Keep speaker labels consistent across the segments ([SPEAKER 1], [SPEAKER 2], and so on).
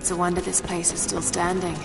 [SPEAKER 1] It's a wonder this place is still standing.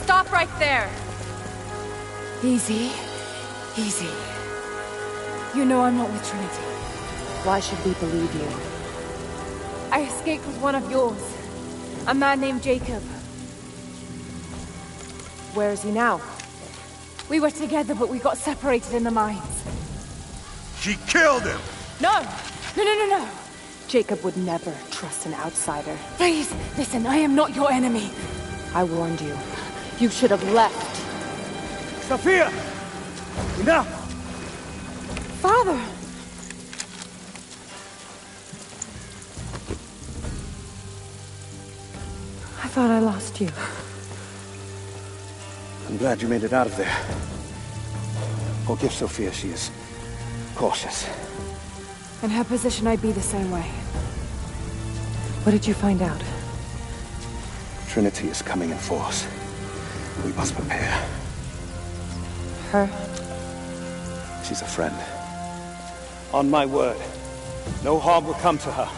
[SPEAKER 2] Stop right there!
[SPEAKER 3] Easy. Easy. You know I'm not with Trinity.
[SPEAKER 2] Why should we believe you?
[SPEAKER 3] I escaped with one of yours. A man named Jacob.
[SPEAKER 2] Where is he now?
[SPEAKER 3] We were together, but we got separated in the mines.
[SPEAKER 4] She killed him!
[SPEAKER 3] No! No!
[SPEAKER 2] Jacob would never trust an outsider.
[SPEAKER 3] Please, listen, I am not your enemy.
[SPEAKER 2] I warned you. You should have left.
[SPEAKER 5] Sophia! Enough!
[SPEAKER 3] Father! I thought I lost you.
[SPEAKER 5] I'm glad you made it out of there. Forgive Sophia, she is cautious.
[SPEAKER 3] In her position, I'd be the same way.
[SPEAKER 2] What did you find out?
[SPEAKER 5] Trinity is coming in force. We must prepare.
[SPEAKER 2] Her?
[SPEAKER 5] She's a friend. On my word, no harm will come to her.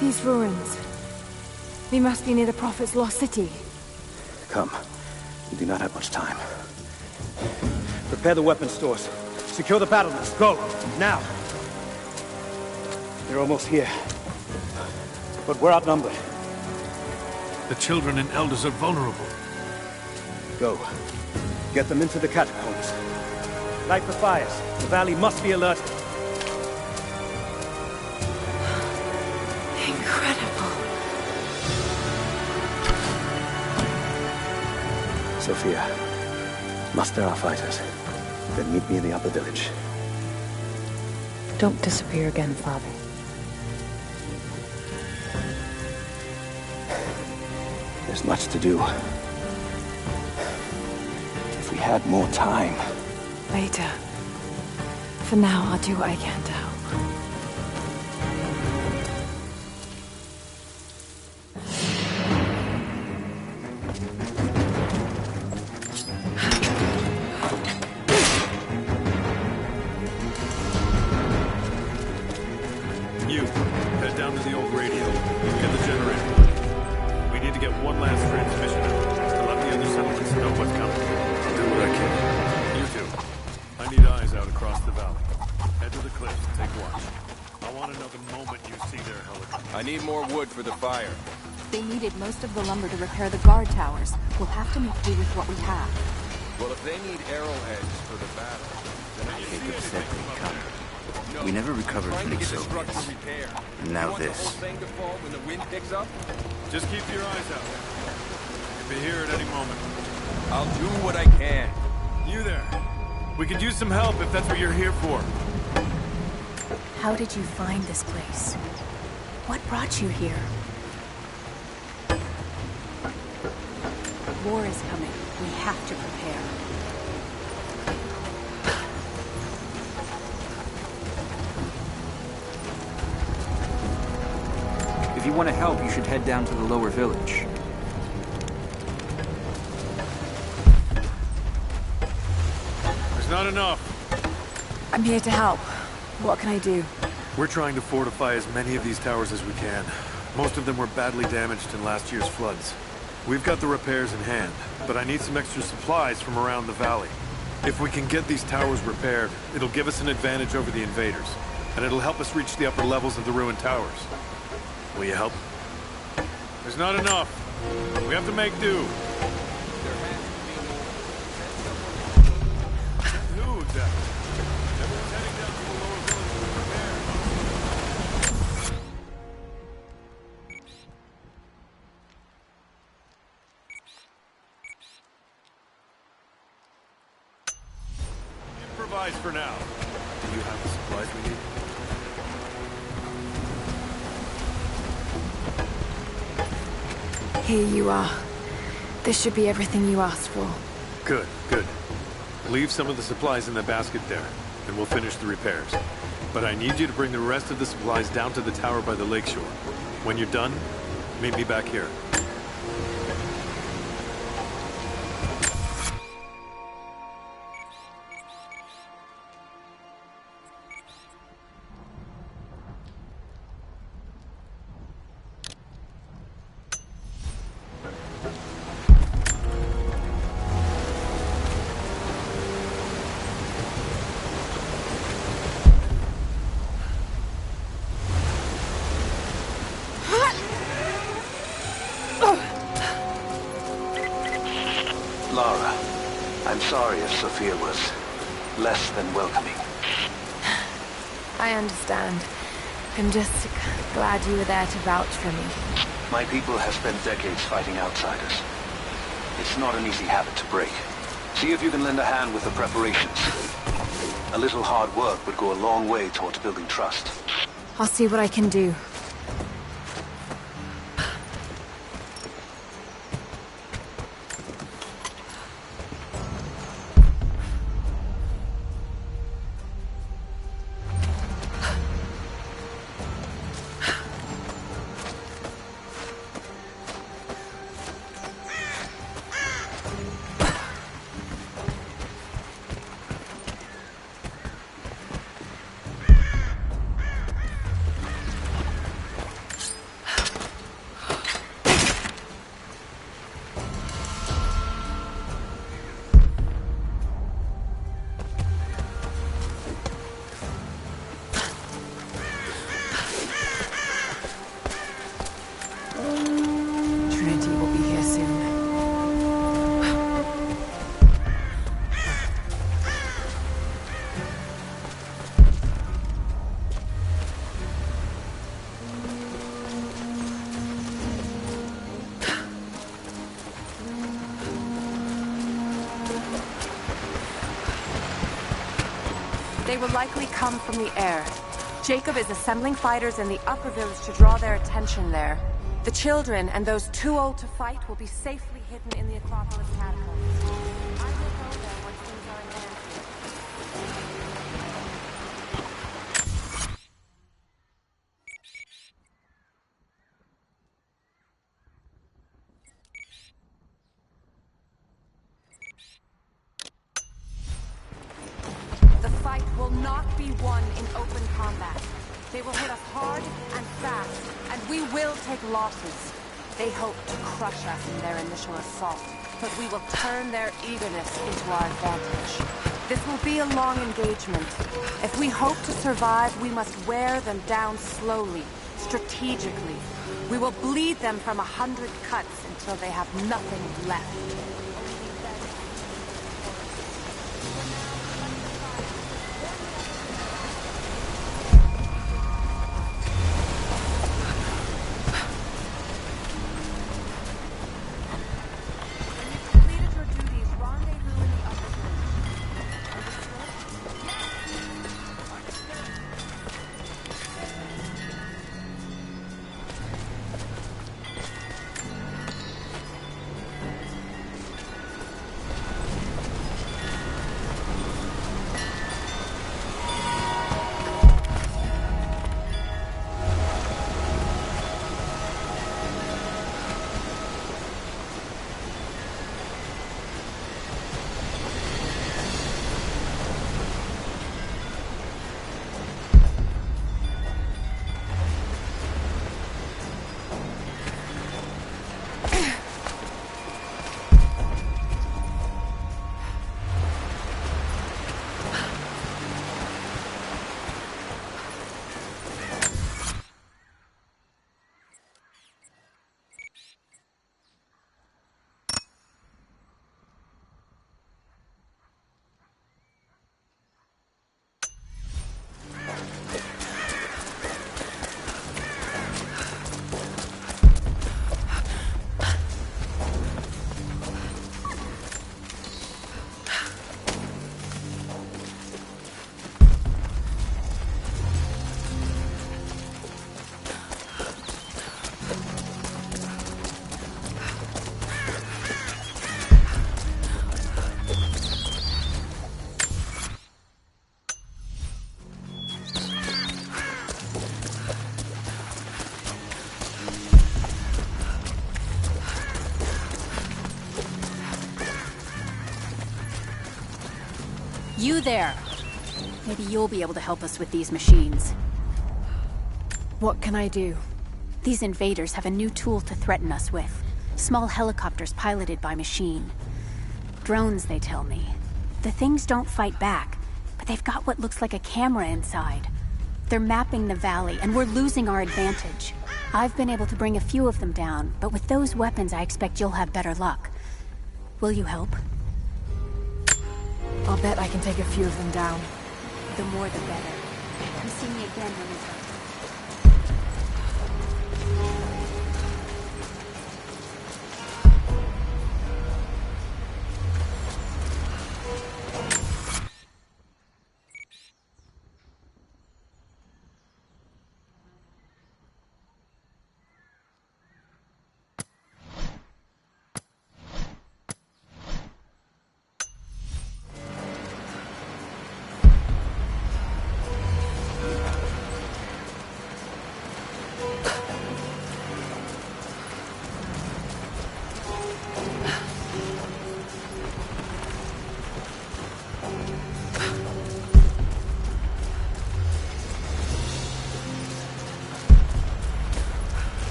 [SPEAKER 3] These ruins. We must be near the Prophet's lost city.
[SPEAKER 5] Come. We do not have much time. Prepare the weapon stores. Secure the battlements. Go! Now! They're almost here. But we're outnumbered.
[SPEAKER 4] The children and elders are vulnerable.
[SPEAKER 5] Go. Get them into the catacombs. Light the fires. The valley must be alerted.
[SPEAKER 3] Incredible.
[SPEAKER 5] Sophia, muster our fighters. Then meet me in the upper village.
[SPEAKER 2] Don't disappear again, Father.
[SPEAKER 5] There's much to do. If we had more time.
[SPEAKER 3] Later. For now, I'll do what I can to help.
[SPEAKER 4] You, head down to the old radio. Get the generator. We need to get one last transmission out to let the other settlements know what's coming. I'll do what I can. You too. I need eyes out across the valley. Head to the cliffs and take watch. I want to know the moment you see their helicopter.
[SPEAKER 6] I need more wood for the fire.
[SPEAKER 3] They needed most of the lumber to repair the guard towers. We'll have to make do with what we have.
[SPEAKER 6] Well, if they need arrowheads for the battle, then I
[SPEAKER 7] Jacob said they'd come. We never recovered from the Soviets. And now this.
[SPEAKER 6] When the wind picks up,
[SPEAKER 4] Just keep your eyes out. You'll be here at any moment.
[SPEAKER 6] I'll do what I can.
[SPEAKER 4] You there. We could use some help if that's what you're here for.
[SPEAKER 3] How did you find this place? What brought you here? War is coming. We have to prepare.
[SPEAKER 7] If you want to help, you should head down to the lower village.
[SPEAKER 4] There's not enough.
[SPEAKER 3] I'm here to help. What can I do?
[SPEAKER 4] We're trying to fortify as many of these towers as we can. Most of them were badly damaged in last year's floods. We've got the repairs in hand, but I need some extra supplies from around the valley. If we can get these towers repaired, it'll give us an advantage over the invaders, and it'll help us reach the upper levels of the ruined towers. Will you help? There's not enough. We have to make do. Who exactly? Everyone's heading down to the lower village to prepare. Improvise for now. Do you have the supplies we need?
[SPEAKER 3] Here you are. This should be everything you asked for.
[SPEAKER 4] Good, good. Leave some of the supplies in the basket there, and we'll finish the repairs. But I need you to bring the rest of the supplies down to the tower by the lakeshore. When you're done, meet me back here.
[SPEAKER 5] Lara, I'm sorry if Sophia was less than welcoming.
[SPEAKER 3] I understand. I'm just glad you were there to vouch for me.
[SPEAKER 5] My people have spent decades fighting outsiders. It's not an easy habit to break. See if you can lend a hand with the preparations. A little hard work would go a long way towards building trust.
[SPEAKER 3] I'll see what I can do. Trinity will be here soon. They will likely come from the air. Jacob is assembling fighters in the upper village to draw their attention there. The children and those too old to fight will be safely hidden in the Acropolis catacombs. I will go there once things are in hand. The fight will not be won in open combat. They will hit us hard and fast, and we will take losses. They hope to crush us in their initial assault, but we will turn their eagerness into our advantage. This will be a long engagement. If we hope to survive, we must wear them down slowly, strategically. We will bleed them from 100 cuts until they have nothing left.
[SPEAKER 8] You there! Maybe you'll be able to help us with these machines.
[SPEAKER 3] What can I do?
[SPEAKER 8] These invaders have a new tool to threaten us with. Small helicopters piloted by machine. Drones, they tell me. The things don't fight back, but they've got what looks like a camera inside. They're mapping the valley, and we're losing our advantage. I've been able to bring a few of them down, but with those weapons I expect you'll have better luck. Will you help?
[SPEAKER 3] I'll bet I can take a few of them down.
[SPEAKER 8] The more the better. Come see me again when it's done.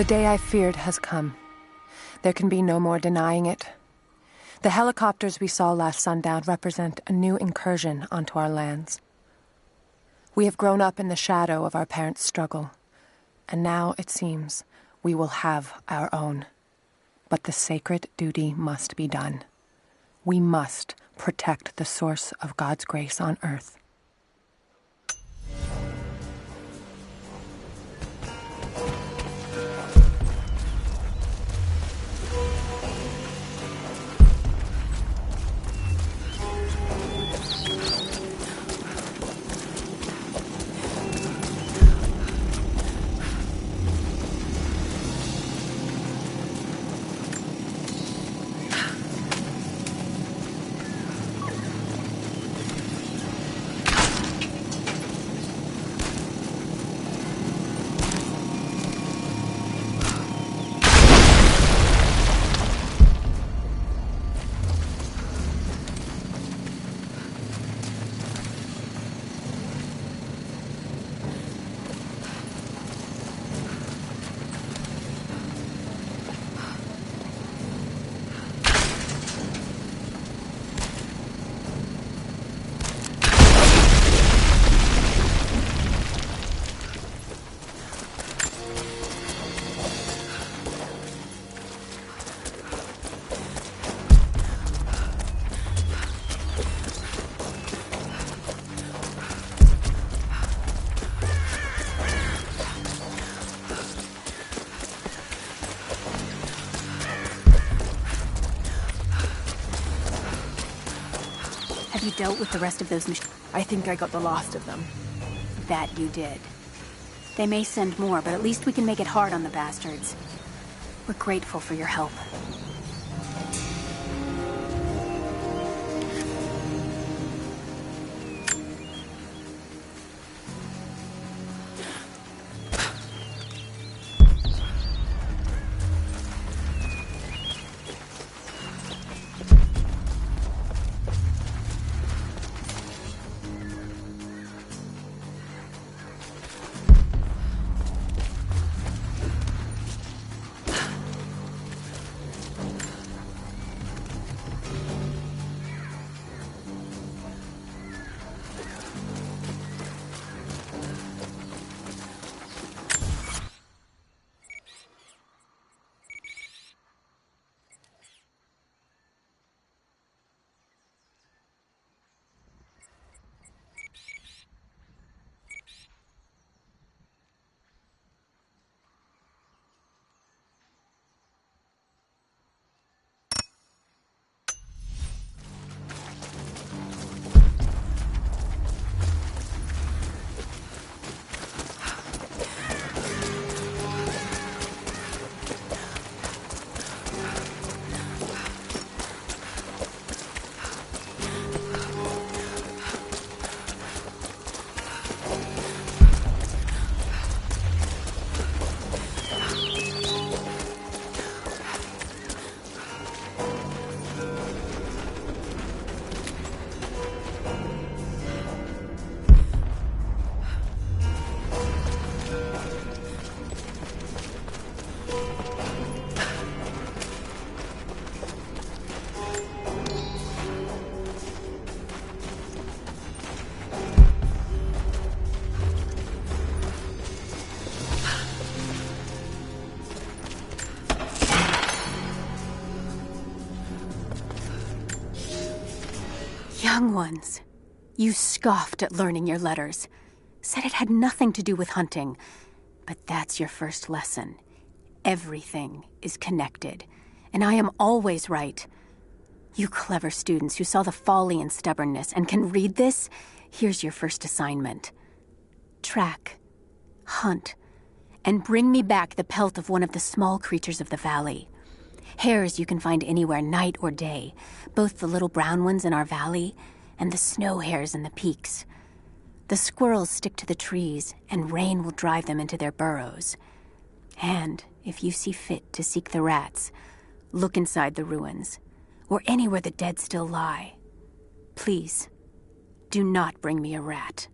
[SPEAKER 2] The day I feared has come. There can be no more denying it. The helicopters we saw last sundown represent a new incursion onto our lands. We have grown up in the shadow of our parents' struggle, and now, it seems, we will have our own. But the sacred duty must be done. We must protect the source of God's grace on Earth.
[SPEAKER 8] Have you dealt with the rest of those machines?
[SPEAKER 1] I think I got the last of them.
[SPEAKER 8] That you did. They may send more, but at least we can make it hard on the bastards. We're grateful for your help. Young ones, you scoffed at learning your letters. Said it had nothing to do with hunting. But that's your first lesson. Everything is connected, and I am always right. You clever students who saw the folly and stubbornness and can read this, here's your first assignment. Track, hunt, and bring me back the pelt of one of the small creatures of the valley. Hares you can find anywhere, night or day, both the little brown ones in our valley and the snow hares in the peaks. The squirrels stick to the trees, and rain will drive them into their burrows. And if you see fit to seek the rats, look inside the ruins, or anywhere the dead still lie. Please, do not bring me a rat.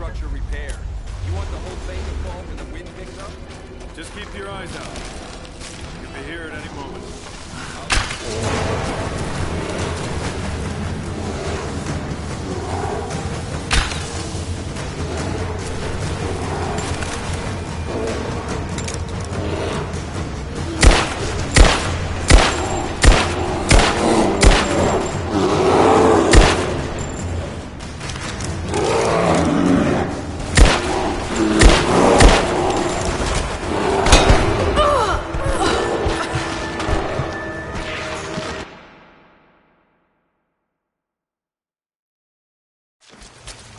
[SPEAKER 6] infrastructure repair. You want the whole thing to fall when the wind picks up?
[SPEAKER 4] Just keep your eyes out. You'll be here at any moment.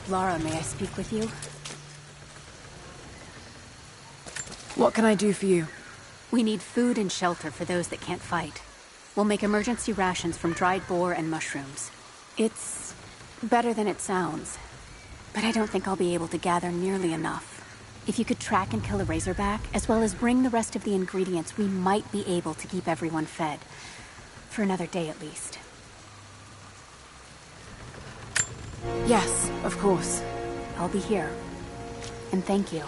[SPEAKER 8] Lara, may I speak with you?
[SPEAKER 1] What can I do for you?
[SPEAKER 8] We need food and shelter for those that can't fight. We'll make emergency rations from dried boar and mushrooms. It's better than it sounds, but I don't think I'll be able to gather nearly enough. If you could track and kill a razorback, as well as bring the rest of the ingredients, we might be able to keep everyone fed. For another day at least.
[SPEAKER 1] Yes, of course.
[SPEAKER 8] I'll be here. And thank you.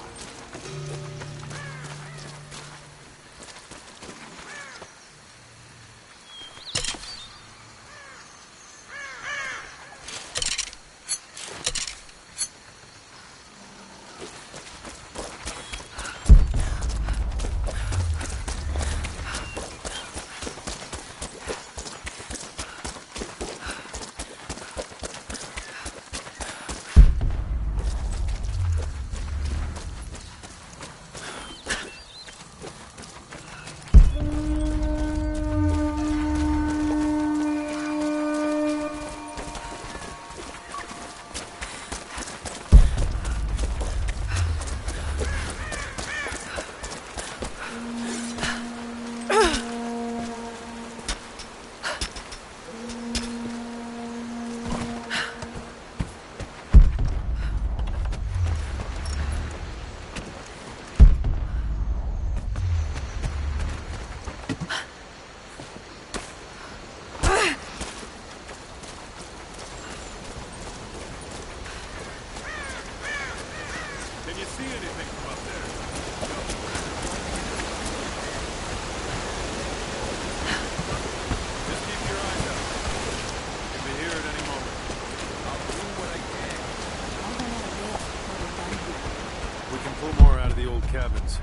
[SPEAKER 4] Cabins.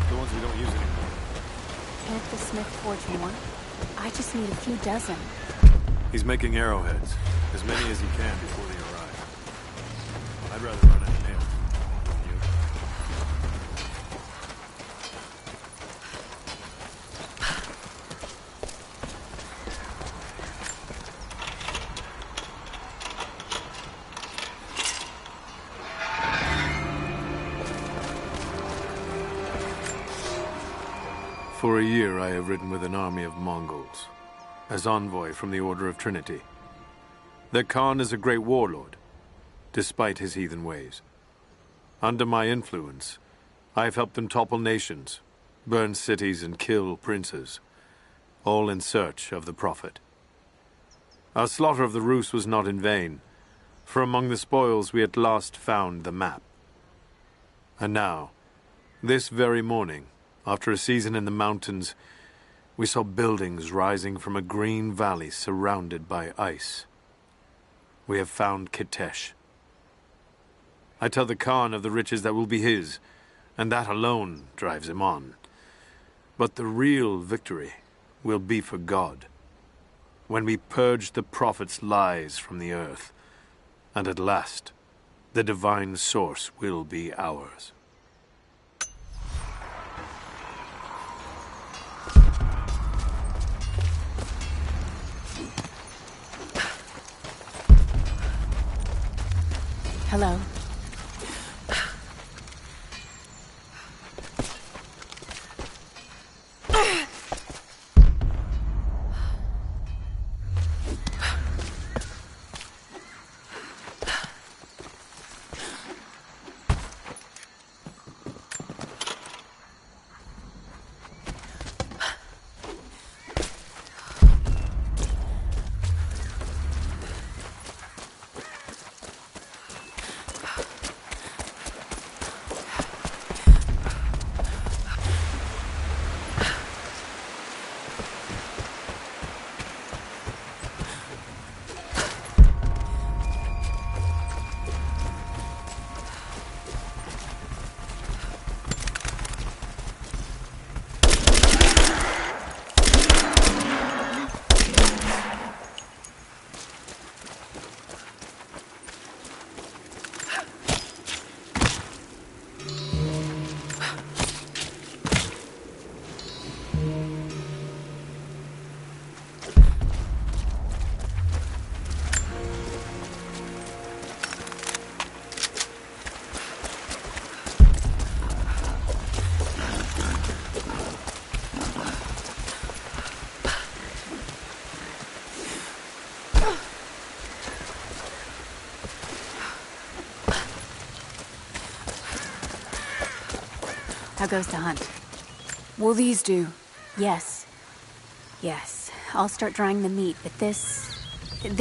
[SPEAKER 4] The ones we don't use anymore.
[SPEAKER 8] Can't the smith forge more? I just need a few dozen.
[SPEAKER 4] He's making arrowheads. As many as he can before they arrive. I'd rather run out of nails. You? For a year I have ridden with an army of Mongols, as envoy from the Order of Trinity. Their Khan is a great warlord, despite his heathen ways. Under my influence, I have helped them topple nations, burn cities and kill princes, all in search of the Prophet. Our slaughter of the Rus was not in vain, for among the spoils we at last found the map. And now, this very morning, after a season in the mountains, we saw buildings rising from a green valley surrounded by ice. We have found Kitezh. I tell the Khan of the riches that will be his, and that alone drives him on. But the real victory will be for God, when we purge the Prophet's lies from the earth, and at last, the divine source will be ours.
[SPEAKER 8] Hello. How goes the hunt?
[SPEAKER 1] Will these do?
[SPEAKER 8] Yes. Yes. I'll start drying the meat, but this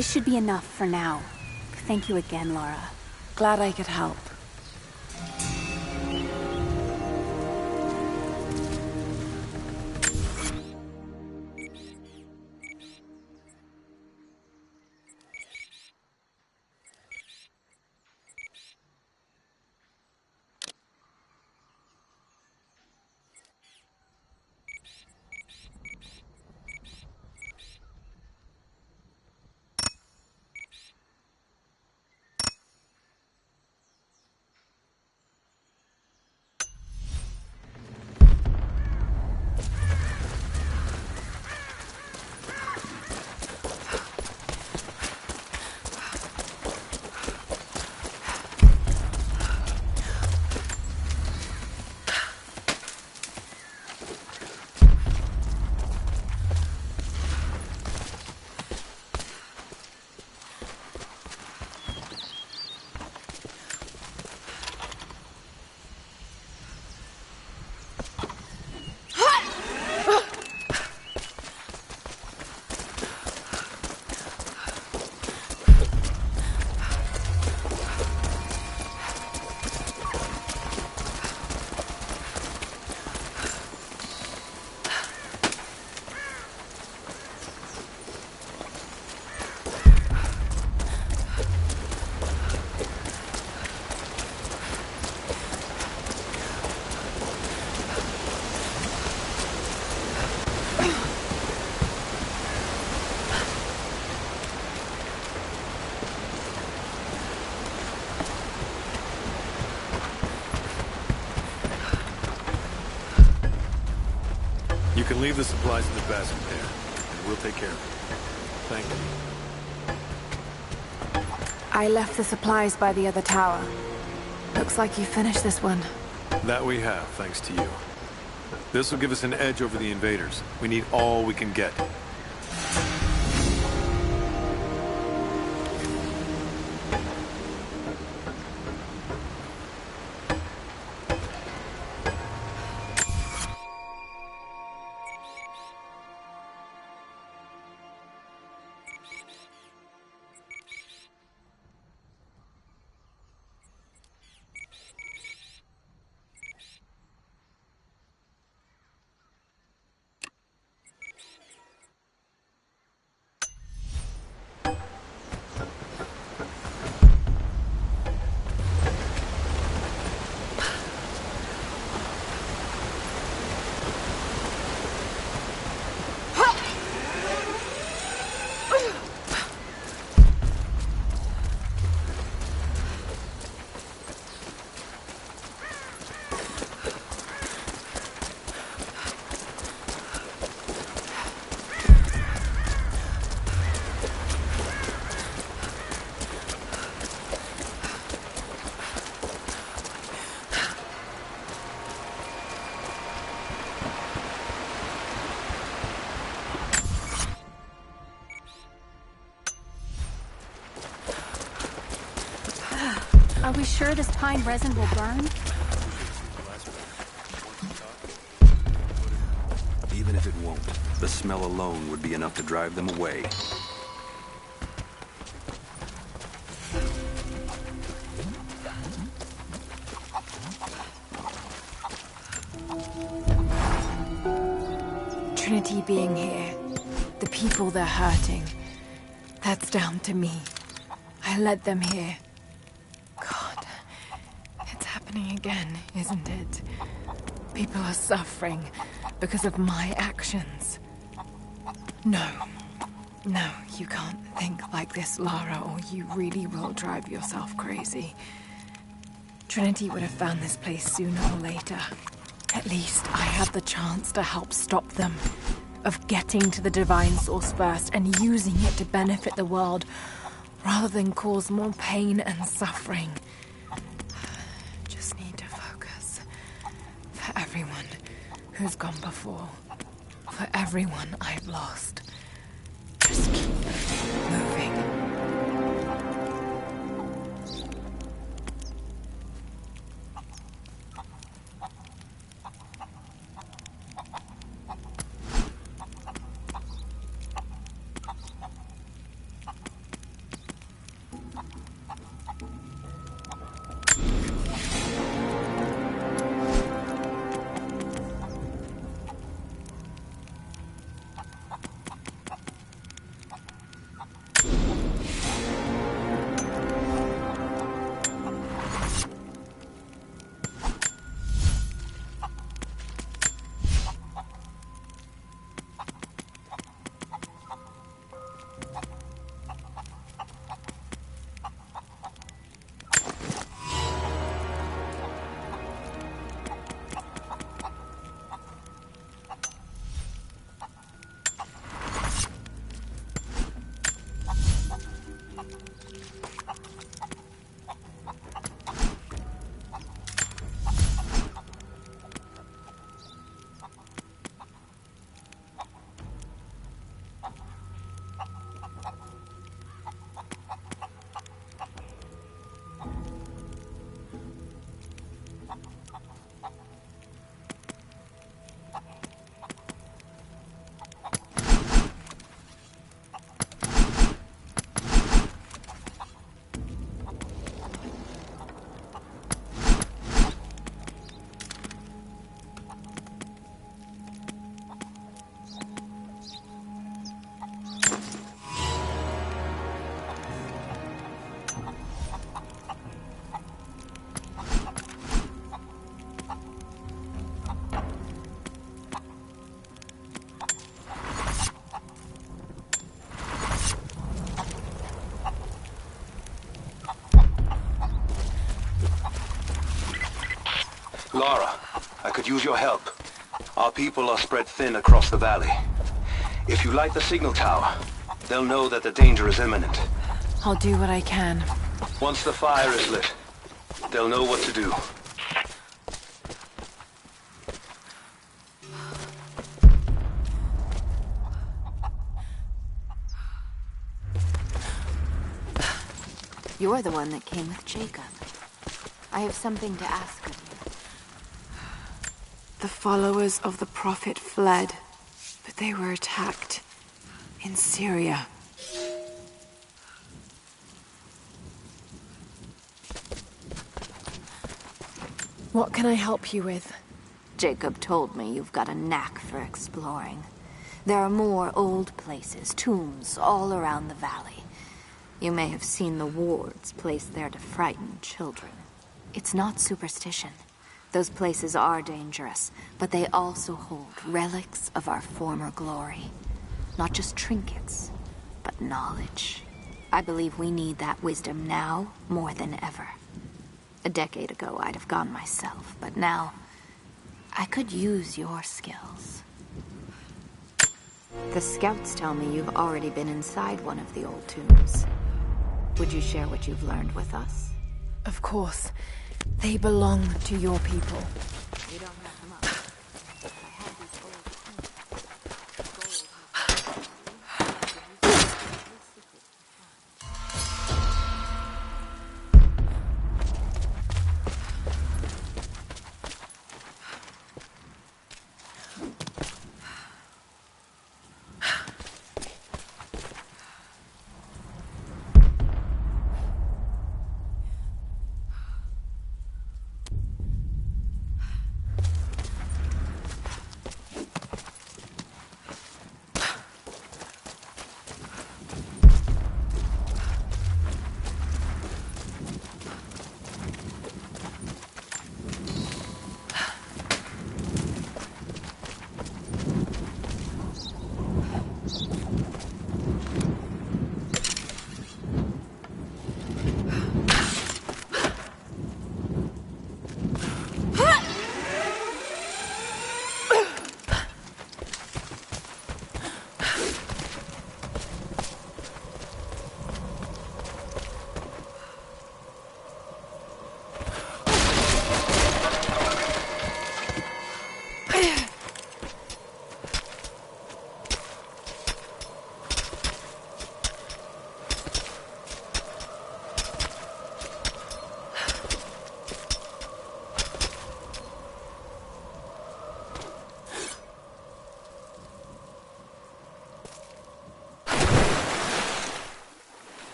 [SPEAKER 8] should be enough for now. Thank you again, Lara.
[SPEAKER 1] Glad I could help.
[SPEAKER 4] You can leave the supplies in the basket there, and we'll take care of it. Thank you.
[SPEAKER 1] I left the supplies by the other tower. Looks like you finished this one.
[SPEAKER 4] That we have, thanks to you. This will give us an edge over the invaders. We need all we can get.
[SPEAKER 8] Are we sure this pine resin will burn?
[SPEAKER 5] Even if it won't, the smell alone would be enough to drive them away.
[SPEAKER 1] Trinity being here, the people they're hurting, that's down to me. I led them here. God, it's happening again, isn't it? People are suffering because of my actions. No, you can't think like this, Lara, or you really will drive yourself crazy. Trinity would have found this place sooner or later. At least I had the chance to help stop them. Of getting to the Divine Source first and using it to benefit the world, rather than cause more pain and suffering. Just need to focus. For everyone who's gone before. For everyone I've lost. Just keep moving.
[SPEAKER 5] Lara, I could use your help. Our people are spread thin across the valley. If you light the signal tower, they'll know that the danger is imminent.
[SPEAKER 1] I'll do what I can.
[SPEAKER 5] Once the fire is lit, they'll know what to do.
[SPEAKER 9] You're the one that came with Jacob. I have something to ask of you.
[SPEAKER 1] The followers of the Prophet fled, but they were attacked in Syria. What can I help you with?
[SPEAKER 9] Jacob told me you've got a knack for exploring. There are more old places, tombs, all around the valley. You may have seen the wards placed there to frighten children. It's not superstition. Those places are dangerous, but they also hold relics of our former glory. Not just trinkets, but knowledge. I believe we need that wisdom now more than ever. A decade ago, I'd have gone myself, but now, I could use your skills. The scouts tell me you've already been inside one of the old tombs. Would you share what you've learned with us?
[SPEAKER 1] Of course. They belong to your people.
[SPEAKER 9] You don't have them up. I have these old tombs.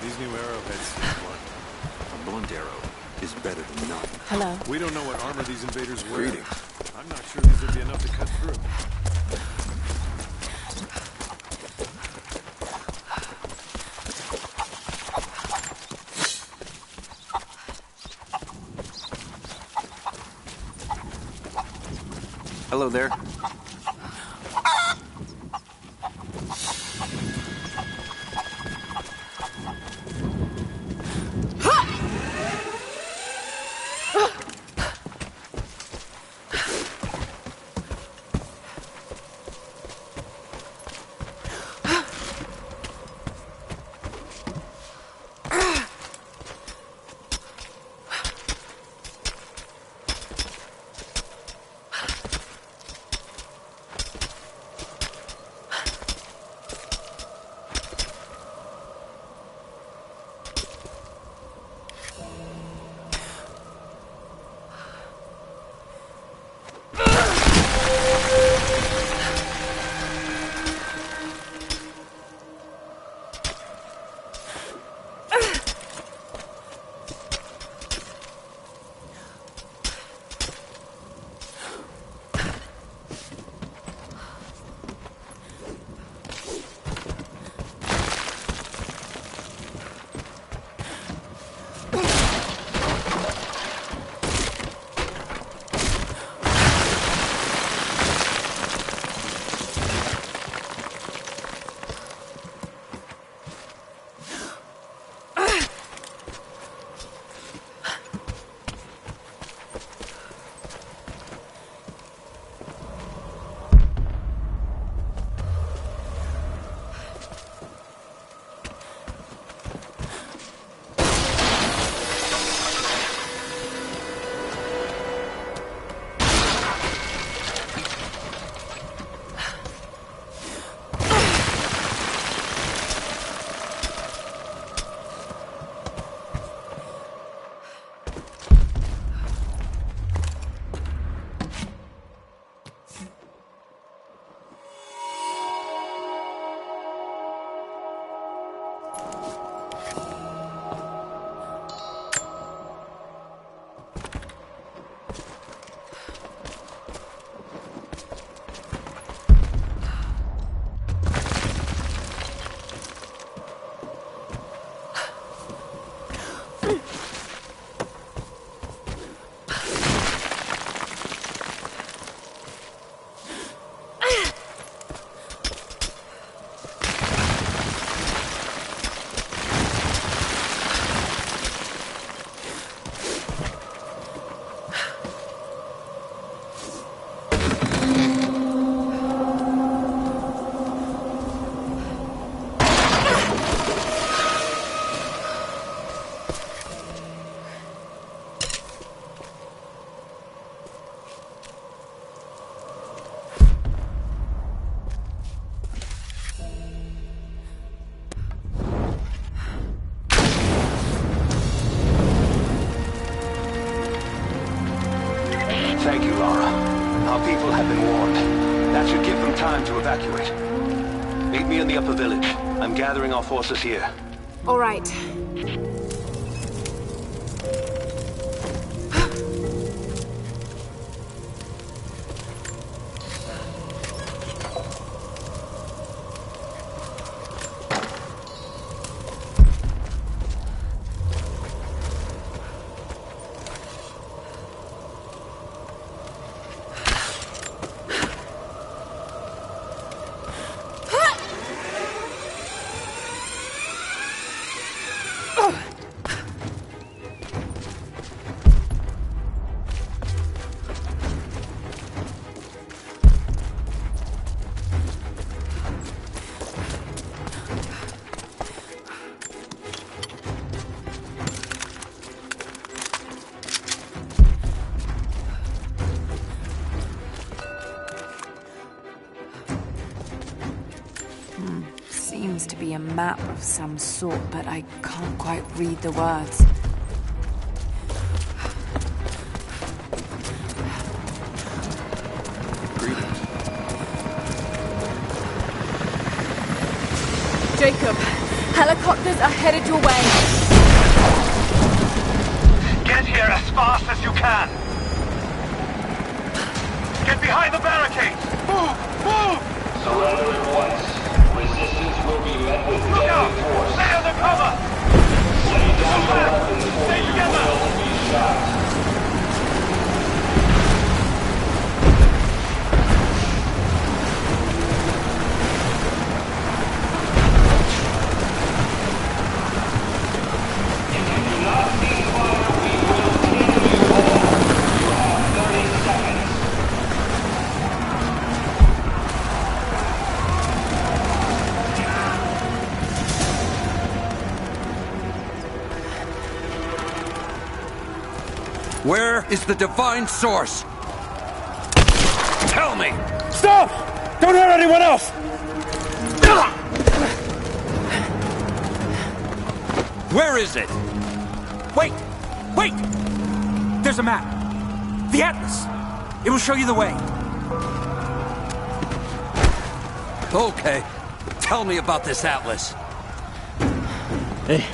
[SPEAKER 4] These new arrowheads seem blunt.
[SPEAKER 7] A blunt arrow is better than none.
[SPEAKER 1] Hello.
[SPEAKER 4] We don't know what armor these invaders wear.
[SPEAKER 7] Greetings.
[SPEAKER 4] I'm not sure these would be enough to cut through.
[SPEAKER 7] Hello there.
[SPEAKER 5] Thank you, Lara. Our people have been warned. That should give them time to evacuate. Meet me in the upper village. I'm gathering our forces here.
[SPEAKER 1] All right.
[SPEAKER 3] Seems to be a map of some sort, but I can't quite read the words.
[SPEAKER 1] Jacob, helicopters are headed your way.
[SPEAKER 5] Get here as fast as you can. Get behind the barricades. Move! Move!
[SPEAKER 10] Surrender at once. Resistance will be met with deadly force.
[SPEAKER 5] Stay under cover!
[SPEAKER 10] Lay down your weapons or
[SPEAKER 5] Stay
[SPEAKER 10] you
[SPEAKER 5] together!
[SPEAKER 10] will be shot.
[SPEAKER 11] Where is the divine source? Tell me!
[SPEAKER 12] Stop! Don't hurt anyone else!
[SPEAKER 11] Where is it?
[SPEAKER 12] Wait! Wait! There's a map. The Atlas. It will show you the way.
[SPEAKER 11] Okay. Tell me about this Atlas.
[SPEAKER 12] Hey.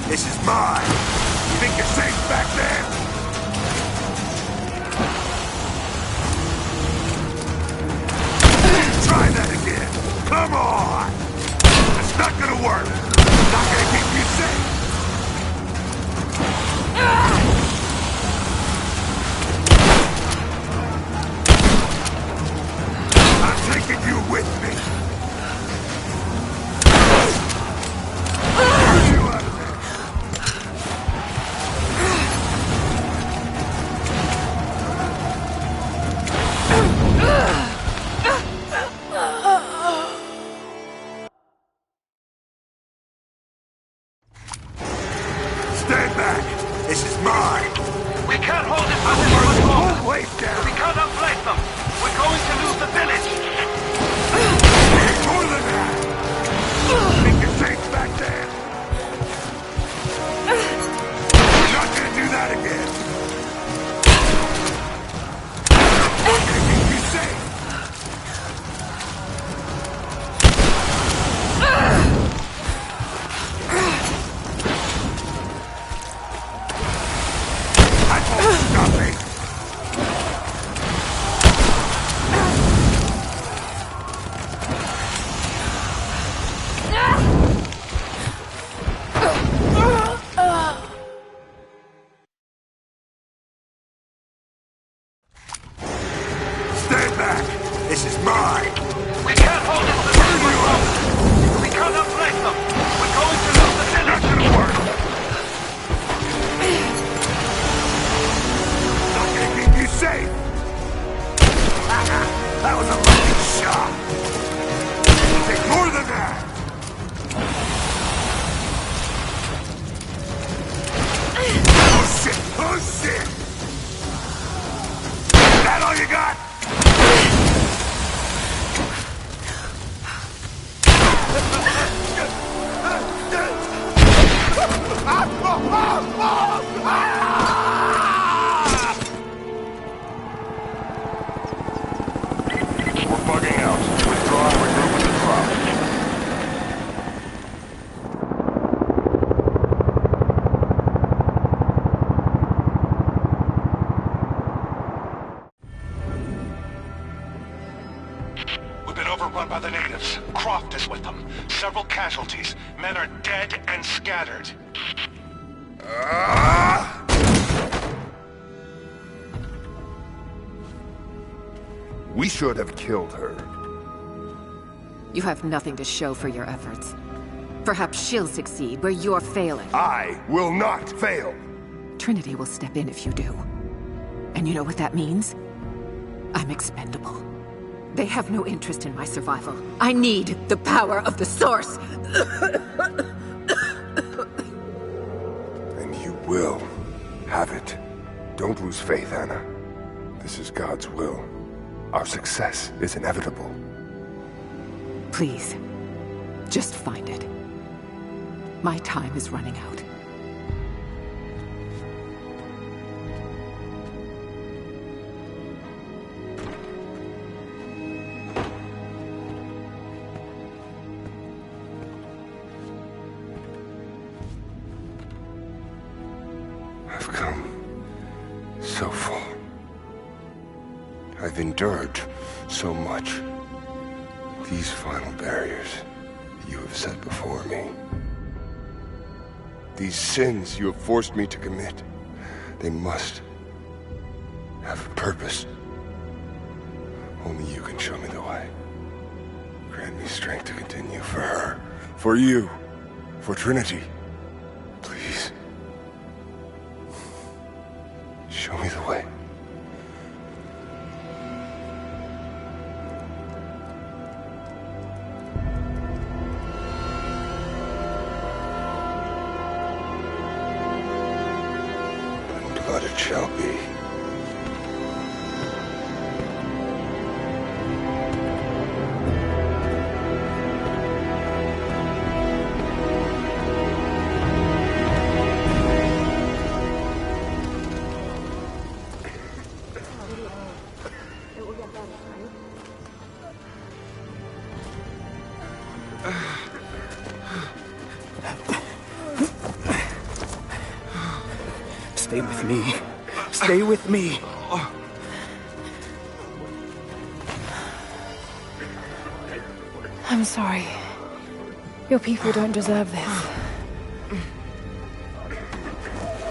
[SPEAKER 13] This is mine. You think you're safe back there? Try that again. Come on! It's not gonna work. It's not gonna keep you safe. I'm taking you with me. Stand back! This is mine!
[SPEAKER 5] We can't hold this position much longer!
[SPEAKER 13] Whole place down!
[SPEAKER 5] We can't outflank them! We're going to lose the village!
[SPEAKER 13] More than that! Think you're safe back there? We're not gonna do that again! I'm gonna keep you safe! Stop me! Stand back! This is mine!
[SPEAKER 5] We can't hold this position much longer! We can't outflank them! We're going to lose the village!
[SPEAKER 13] Not gonna work! Keep you safe! That was a lucky shot! Take more than that! Oh shit! Oh shit! Is that all you got?
[SPEAKER 5] We're bugging out. Withdraw and regroup with the crowd. We've been overrun by the natives. Croft is with them. Several casualties. Men are dead and scattered.
[SPEAKER 13] We should have killed her.
[SPEAKER 14] You have nothing to show for your efforts. Perhaps she'll succeed where you're failing.
[SPEAKER 13] I will not fail!
[SPEAKER 14] Trinity will step in if you do. And you know what that means? I'm expendable. They have no interest in my survival. I need the power of the Source!
[SPEAKER 13] And you will have it.
[SPEAKER 15] Don't lose faith, Anna. This is God's will. Our success is inevitable.
[SPEAKER 14] Please, just find it. My time is running out.
[SPEAKER 15] I've come so far. I've endured so much. These final barriers you have set before me. These sins you have forced me to commit. They must have a purpose. Only you can show me the way. Grant me strength to continue for her, for you, for Trinity. Please. Show me the way. Blood it shall be.
[SPEAKER 7] Stay with me. Stay with me.
[SPEAKER 1] I'm sorry. Your people don't deserve this.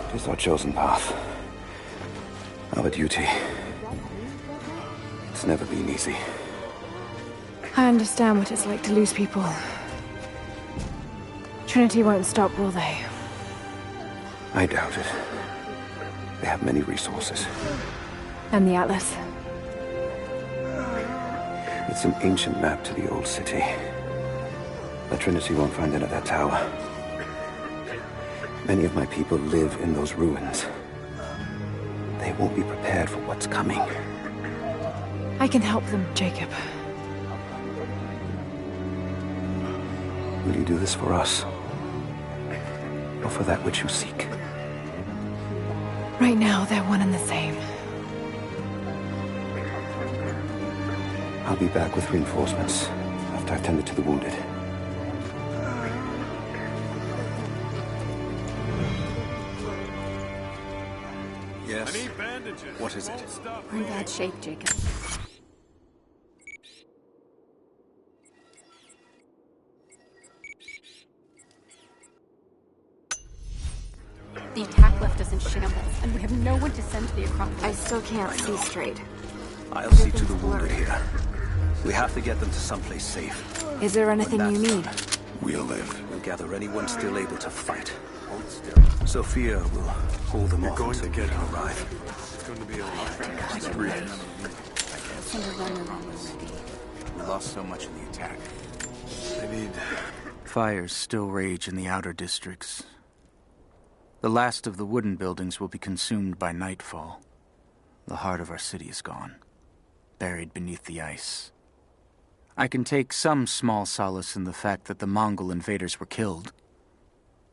[SPEAKER 7] It is our chosen path. Our duty. It's never been easy.
[SPEAKER 1] I understand what it's like to lose people. Trinity won't stop, will they?
[SPEAKER 7] I doubt it. They have many resources.
[SPEAKER 1] And the Atlas?
[SPEAKER 7] It's an ancient map to the old city. The Trinity won't find it at that tower. Many of my people live in those ruins. They won't be prepared for what's coming.
[SPEAKER 1] I can help them, Jacob.
[SPEAKER 7] Will you do this for us? Or for that which you seek?
[SPEAKER 1] Right now, they're one and the same.
[SPEAKER 7] I'll be back with reinforcements after I've tended to the wounded.
[SPEAKER 11] Yes?
[SPEAKER 4] I need bandages.
[SPEAKER 11] What is it?
[SPEAKER 8] We're in bad shape, Jacob. The attack left us in shambles, and we have no one to send to the Acropolis.
[SPEAKER 9] I still can't see straight.
[SPEAKER 7] I'll see to the wounded here. We have to get them to someplace safe.
[SPEAKER 9] Is there anything you need?
[SPEAKER 7] We'll live. We'll gather anyone still able to fight. Sophia will hold them off until we can arrive.
[SPEAKER 4] It's going to be all right. Breathe.
[SPEAKER 7] We lost so much in the attack.
[SPEAKER 4] I need...
[SPEAKER 16] Fires still rage in the outer districts. The last of the wooden buildings will be consumed by nightfall. The heart of our city is gone, buried beneath the ice. I can take some small solace in the fact that the Mongol invaders were killed,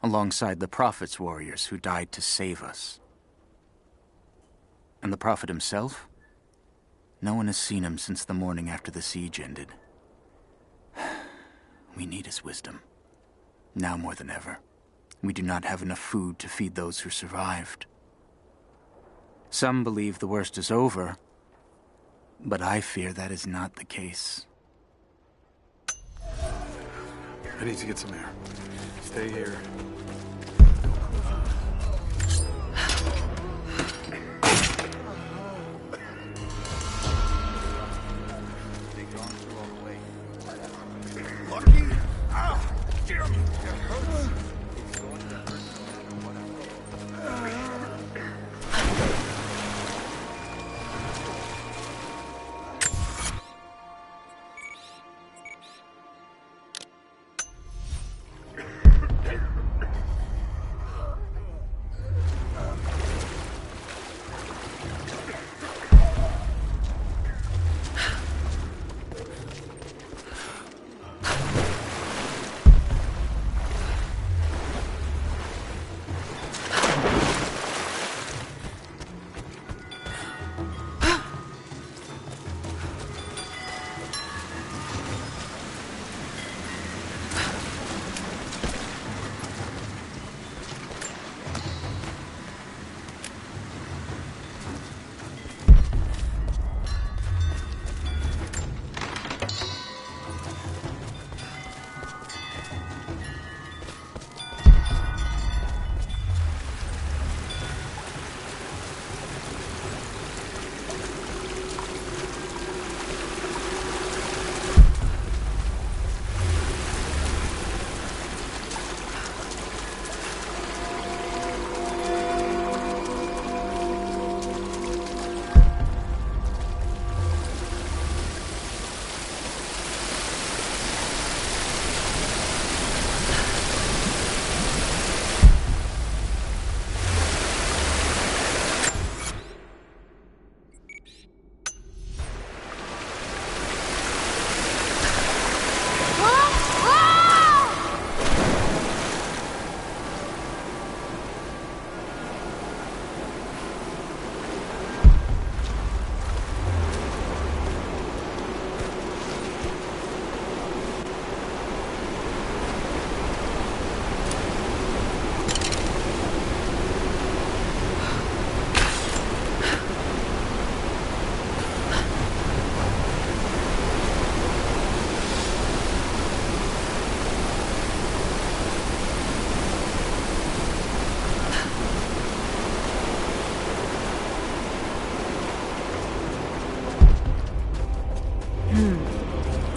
[SPEAKER 16] alongside the Prophet's warriors who died to save us. And the Prophet himself? No one has seen him since the morning after the siege ended. We need his wisdom, now more than ever. We do not have enough food to feed those who survived. Some believe the worst is over, but I fear that is not the case.
[SPEAKER 4] I need to get some air. Stay here.
[SPEAKER 13] Lucky? Ow! Jim!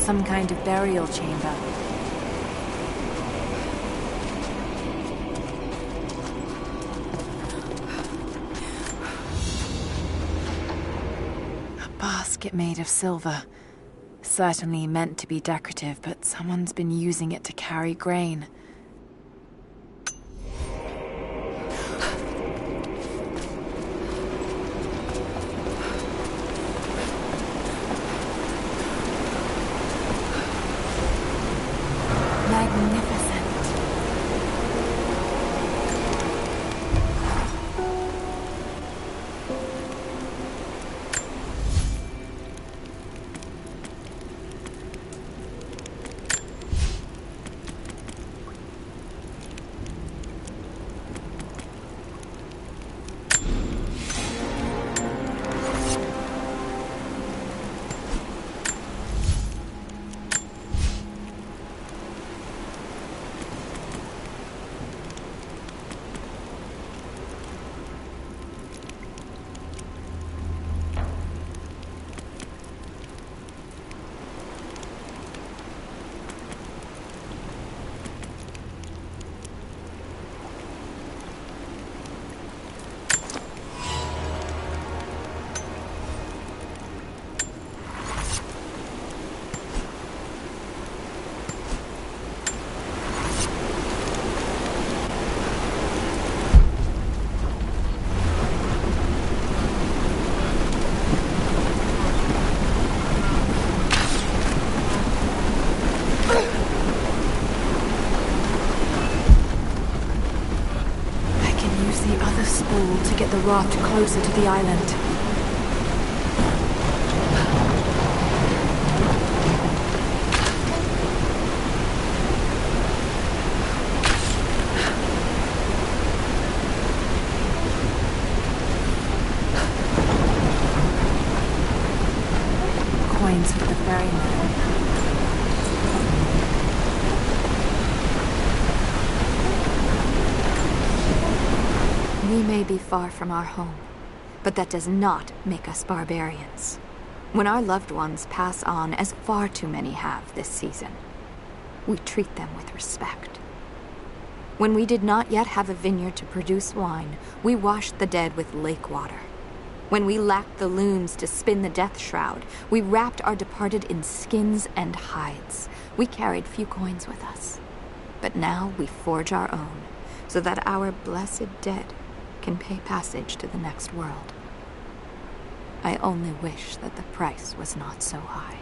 [SPEAKER 1] some kind of burial chamber. A basket made of silver. Certainly meant to be decorative, but someone's been using it to carry grain. To get the raft closer to the island. Coins for the ferryman.
[SPEAKER 9] We may be far from our home, but that does not make us barbarians. When our loved ones pass on, as far too many have this season, we treat them with respect. When we did not yet have a vineyard to produce wine, we washed the dead with lake water. When we lacked the looms to spin the death shroud, we wrapped our departed in skins and hides. We carried few coins with us, but now we forge our own, so that our blessed dead can pay passage to the next world. I only wish that the price was not so high.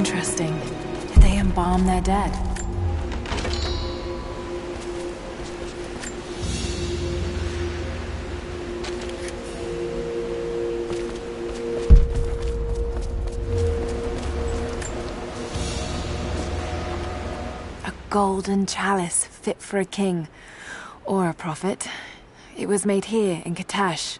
[SPEAKER 1] Interesting. Did they embalm their dead? A golden chalice fit for a king. Or a prophet. It was made here in Katash.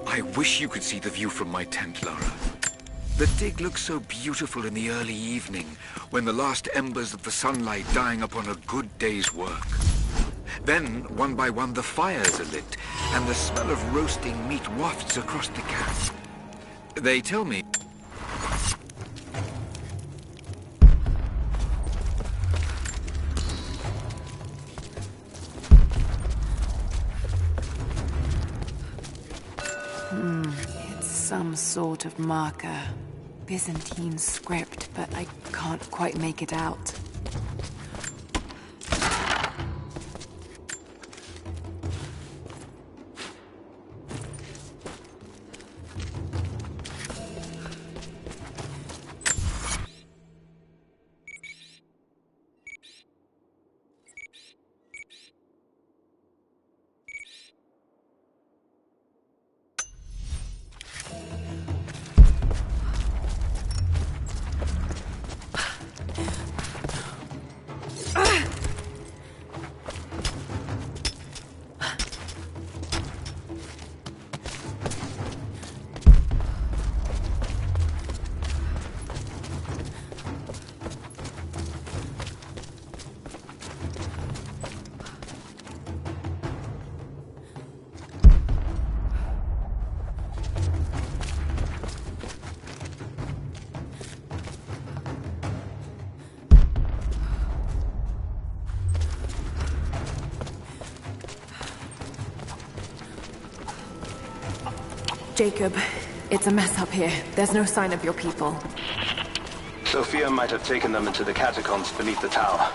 [SPEAKER 17] I wish you could see the view from my tent, Lara. The dig looks so beautiful in the early evening, when the last embers of the sunlight dying upon a good day's work. Then, one by one, the fires are lit, and the smell of roasting meat wafts across the camp. They tell me...
[SPEAKER 1] It's some sort of marker. Byzantine script, but I can't quite make it out. Jacob, it's a mess up here. There's no sign of your people.
[SPEAKER 5] Sophia might have taken them into the catacombs beneath the tower.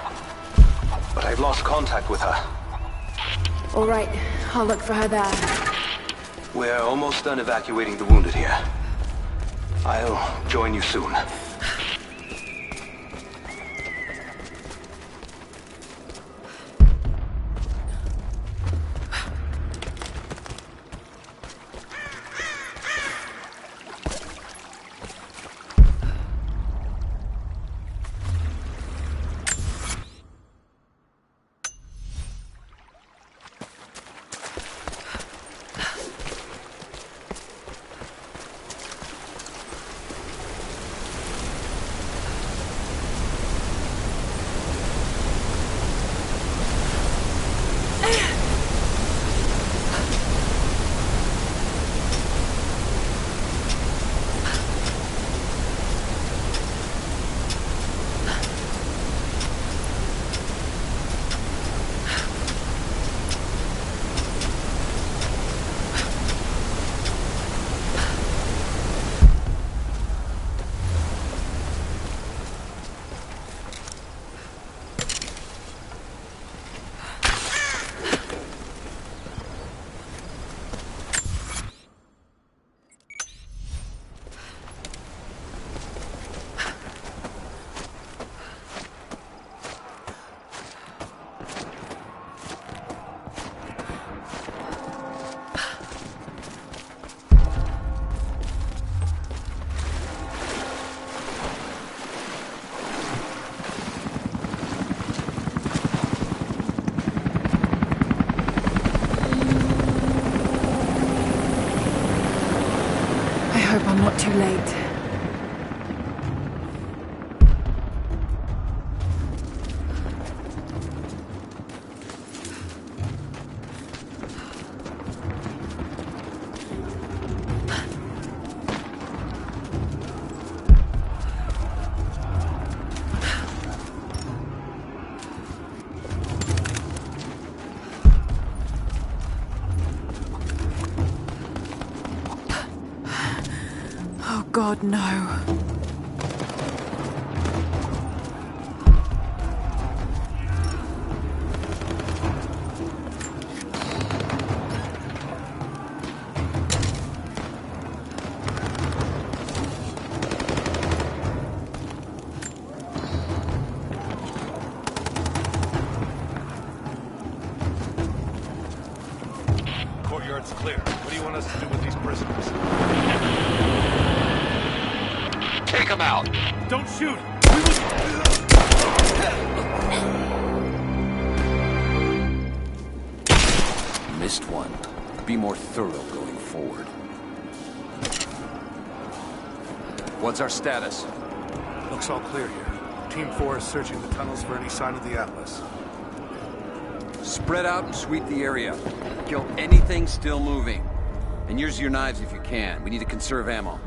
[SPEAKER 5] But I've lost contact with her.
[SPEAKER 1] All right, I'll look for her there.
[SPEAKER 5] We're almost done evacuating the wounded here. I'll join you soon.
[SPEAKER 1] I'm not too late. God, no.
[SPEAKER 4] Courtyard's clear. What do you want us to do with these prisoners?
[SPEAKER 17] Take him out!
[SPEAKER 4] Don't shoot!
[SPEAKER 11] Missed one. Be more thorough going forward. What's our status?
[SPEAKER 4] Looks all clear here. Team 4 is searching the tunnels for any sign of the Atlas.
[SPEAKER 11] Spread out and sweep the area. Kill anything still moving. And use your knives if you can. We need to conserve ammo.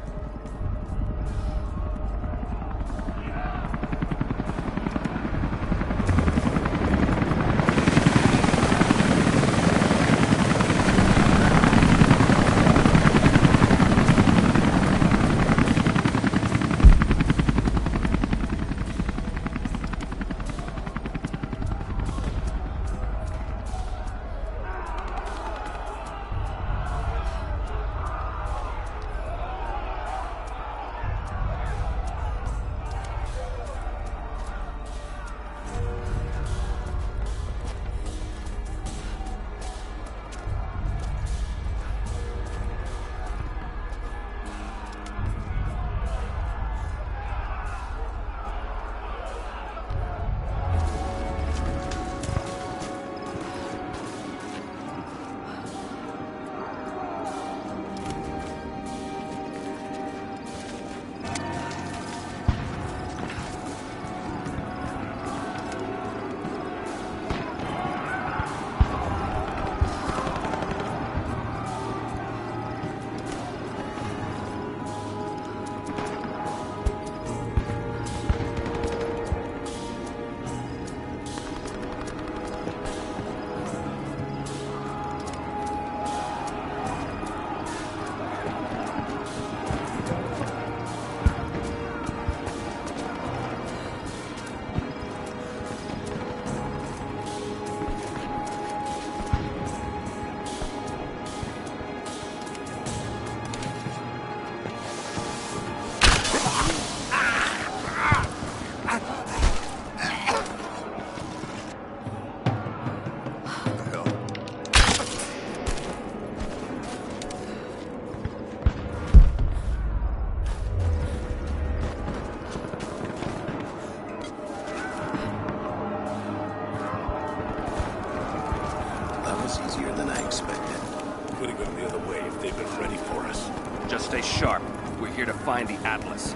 [SPEAKER 15] they've been ready for us.
[SPEAKER 18] Just stay sharp. We're here to find the Atlas.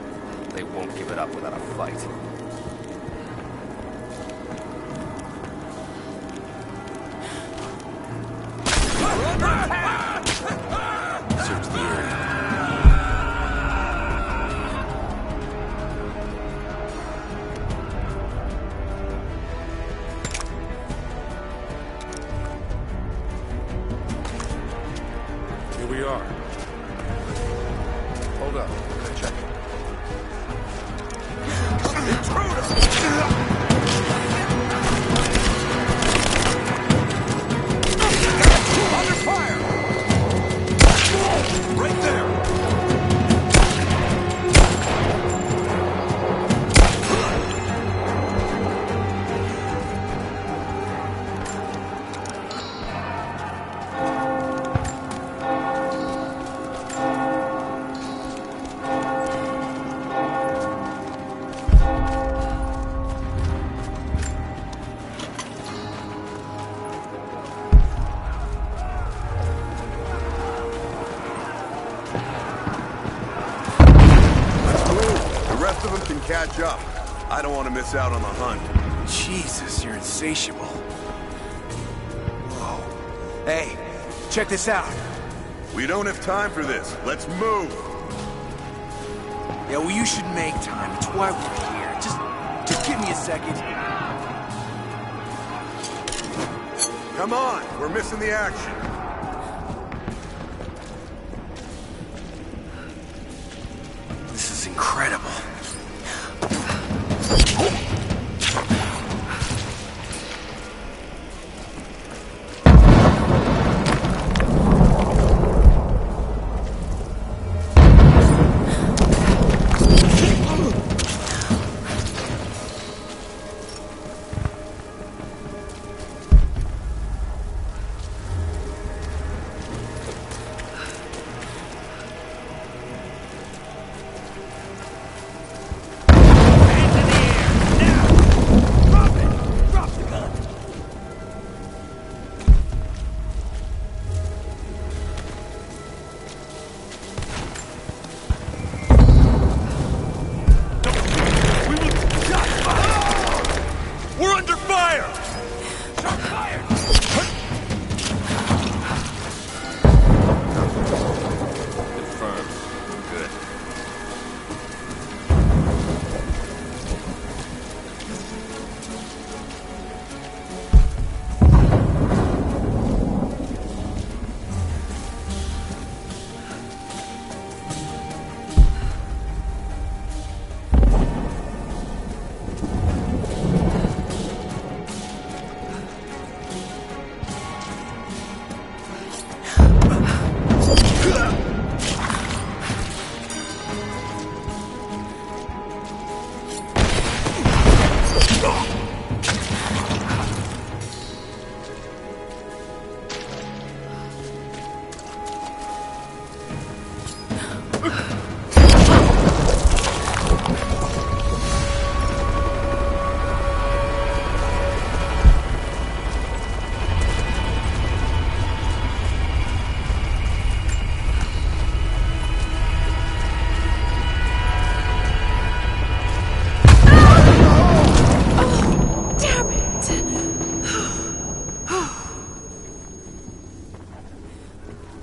[SPEAKER 18] They won't give it up without a fight.
[SPEAKER 15] Search the area. Here we are. Hold up. Check it.
[SPEAKER 13] Under fire! Right there!
[SPEAKER 15] Catch up. I don't want to miss out on the hunt.
[SPEAKER 12] Jesus, you're insatiable. Whoa. Hey, check this out.
[SPEAKER 15] We don't have time for this. Let's move.
[SPEAKER 12] Yeah, well, you should make time. It's why we're here. Just give me a second.
[SPEAKER 15] Come on, we're missing the action.
[SPEAKER 12] This is incredible.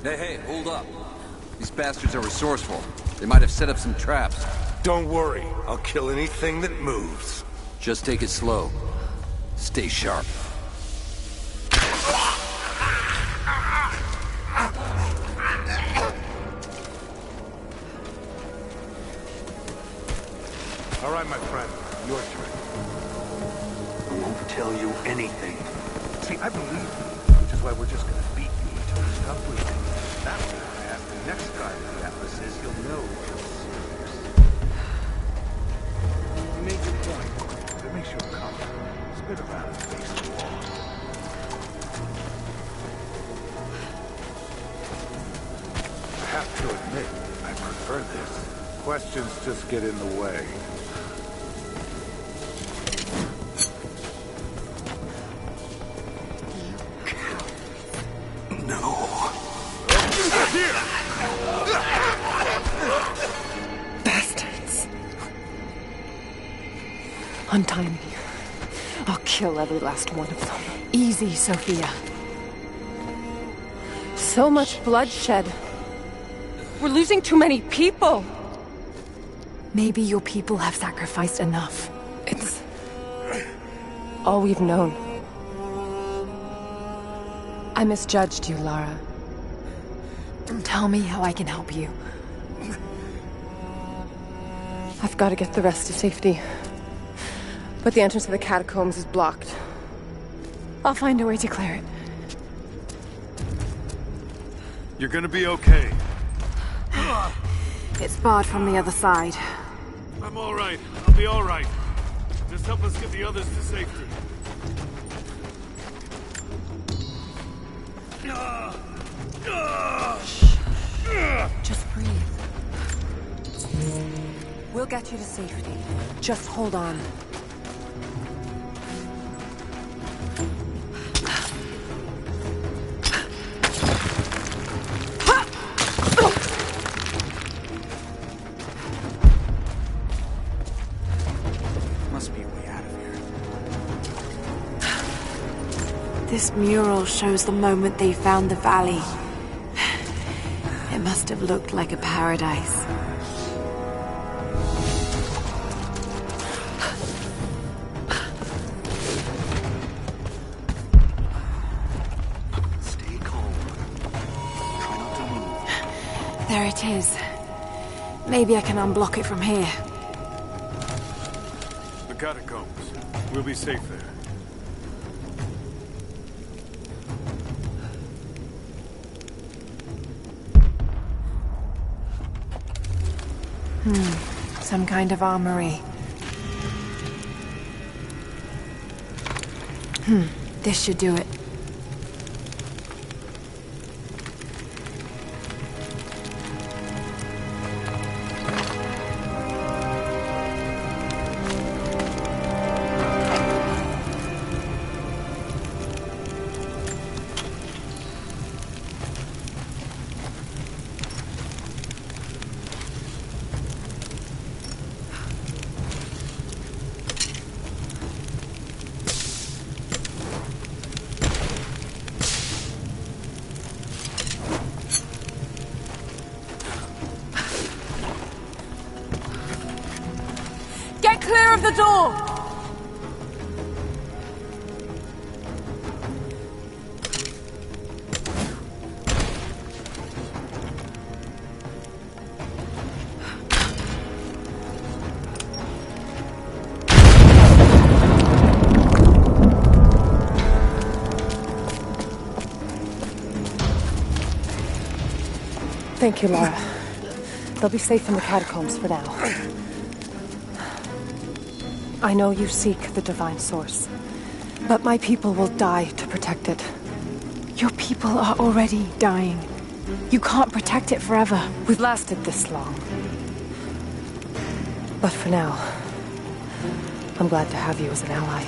[SPEAKER 11] Hey, hold up. These bastards are resourceful. They might have set up some traps.
[SPEAKER 15] Don't worry. I'll kill anything that moves.
[SPEAKER 11] Just take it slow. Stay sharp.
[SPEAKER 15] All right, my friend. Your turn.
[SPEAKER 5] I won't tell you anything.
[SPEAKER 15] See, I believe you, which is why we're just gonna beat you until you stop breathing. That way, I ask the next guy who the Atlas is, he'll know you're serious. You made your point. If it makes you uncomfortable, spit around and face the wall. I have to admit, I prefer this. Questions just get in the way.
[SPEAKER 5] No.
[SPEAKER 15] Here!
[SPEAKER 2] Untie me. I'll kill every last one of them.
[SPEAKER 1] Easy, Sophia.
[SPEAKER 2] So much bloodshed. We're losing too many people.
[SPEAKER 1] Maybe your people have sacrificed enough. It's
[SPEAKER 2] all we've known. I misjudged you, Lara.
[SPEAKER 1] Tell me how I can help you.
[SPEAKER 2] I've got to get the rest to safety. But the entrance to the catacombs is blocked.
[SPEAKER 1] I'll find a way to clear it.
[SPEAKER 4] You're gonna be okay.
[SPEAKER 3] It's barred from the other side.
[SPEAKER 4] I'm all right. I'll be all right. Just help us get the others to safety.
[SPEAKER 3] Just breathe. We'll get you to safety. Just hold on.
[SPEAKER 16] Must be a way out of here.
[SPEAKER 3] This mural shows the moment they found the valley. It must have looked like a paradise.
[SPEAKER 5] Stay calm. Try not to move.
[SPEAKER 3] There it is. Maybe I can unblock it from here.
[SPEAKER 4] The catacombs. We'll be safe there.
[SPEAKER 1] Some kind of armory. This should do it.
[SPEAKER 3] Get clear of the door!
[SPEAKER 2] Thank you, Lara. They'll be safe in the catacombs for now. I know you seek the divine source, but my people will die to protect it.
[SPEAKER 1] Your people are already dying. You can't protect it forever.
[SPEAKER 2] We've lasted this long. But for now, I'm glad to have you as an ally.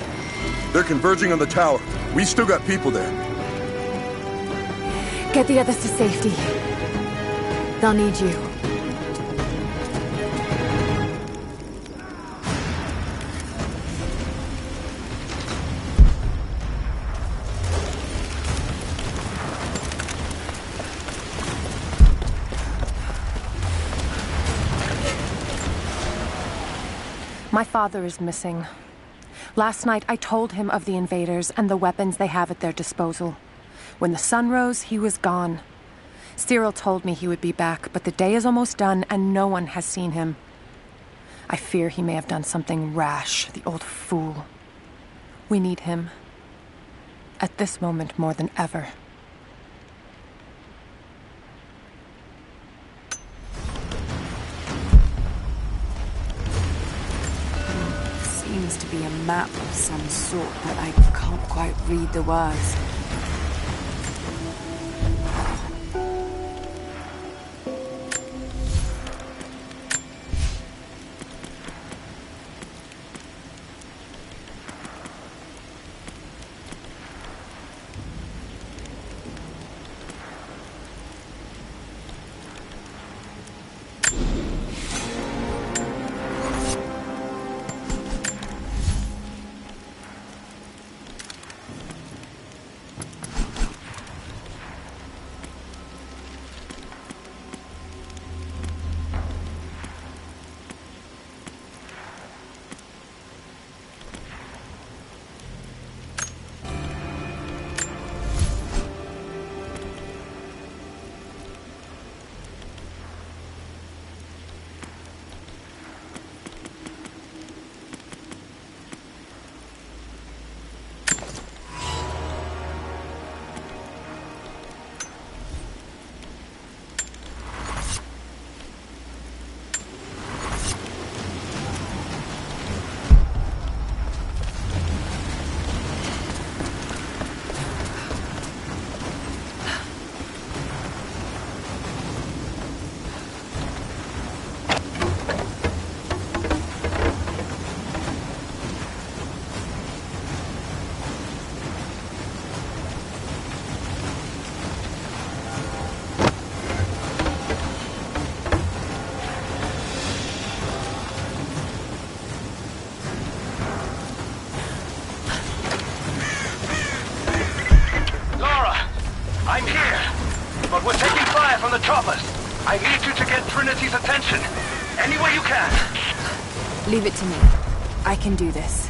[SPEAKER 13] They're converging on the tower. We still got people there.
[SPEAKER 1] Get the others to safety. They'll need you.
[SPEAKER 2] My father is missing. Last night, I told him of the invaders and the weapons they have at their disposal. When the sun rose, he was gone. Cyril told me he would be back, but the day is almost done and no one has seen him. I fear he may have done something rash, the old fool. We need him. At this moment more than ever.
[SPEAKER 3] Seems to be a map of some sort, but I can't quite read the words.
[SPEAKER 5] community's attention. Any way you can.
[SPEAKER 1] Leave it to me. I can do this.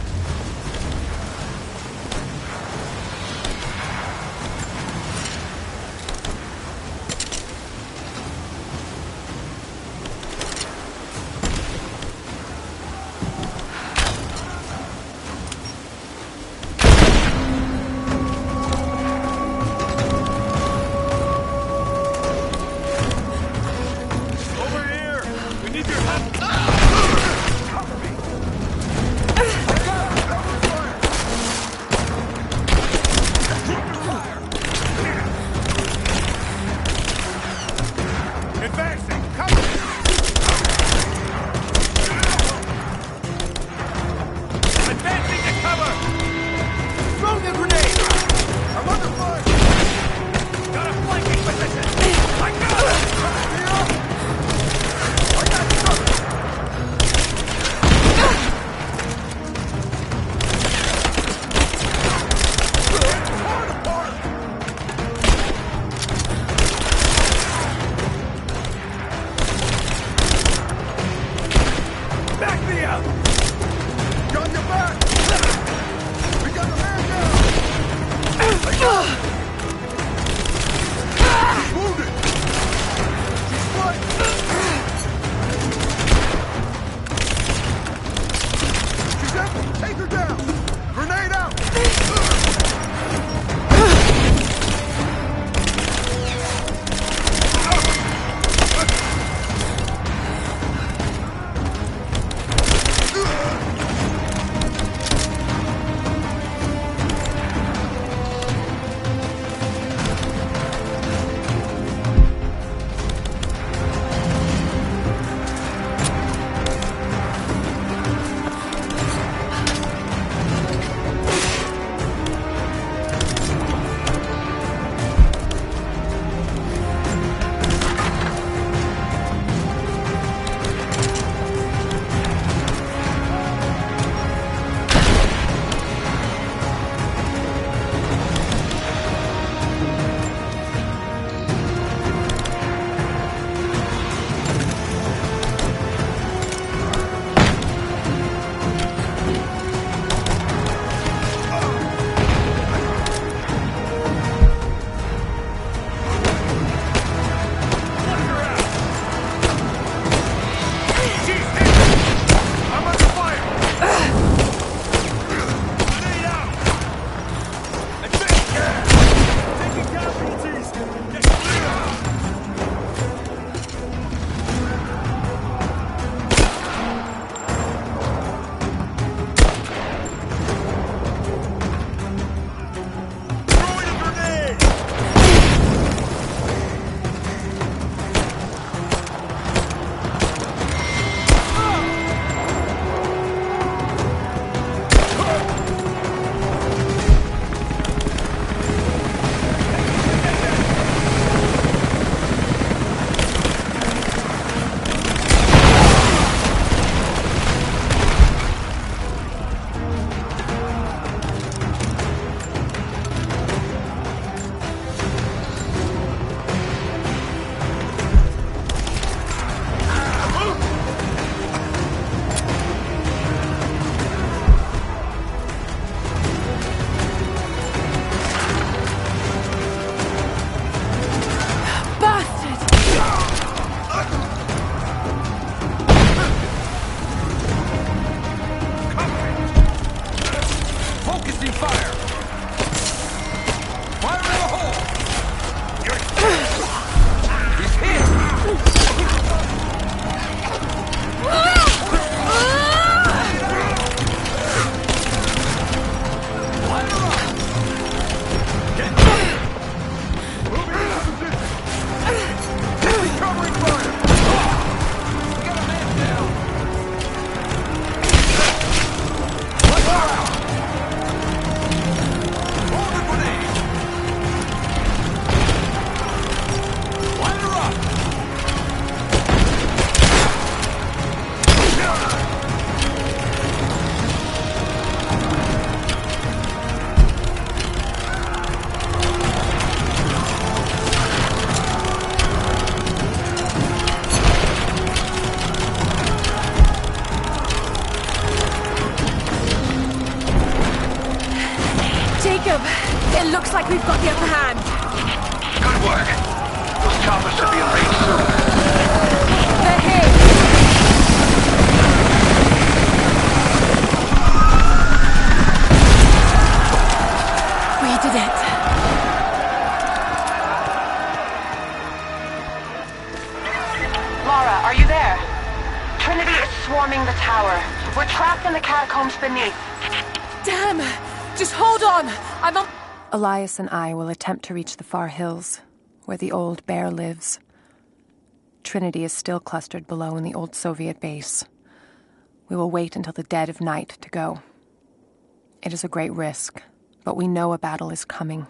[SPEAKER 1] Jacob! It looks like we've got the upper hand.
[SPEAKER 5] Good work. Those choppers should be in range soon.
[SPEAKER 1] They're here! We did it.
[SPEAKER 3] Lara, are you there? Trinity is swarming the tower. We're trapped in the catacombs beneath.
[SPEAKER 1] Damn! Just hold on! I'm on...
[SPEAKER 2] Elias and I will attempt to reach the far hills, where the old bear lives. Trinity is still clustered below in the old Soviet base. We will wait until the dead of night to go. It is a great risk, but we know a battle is coming.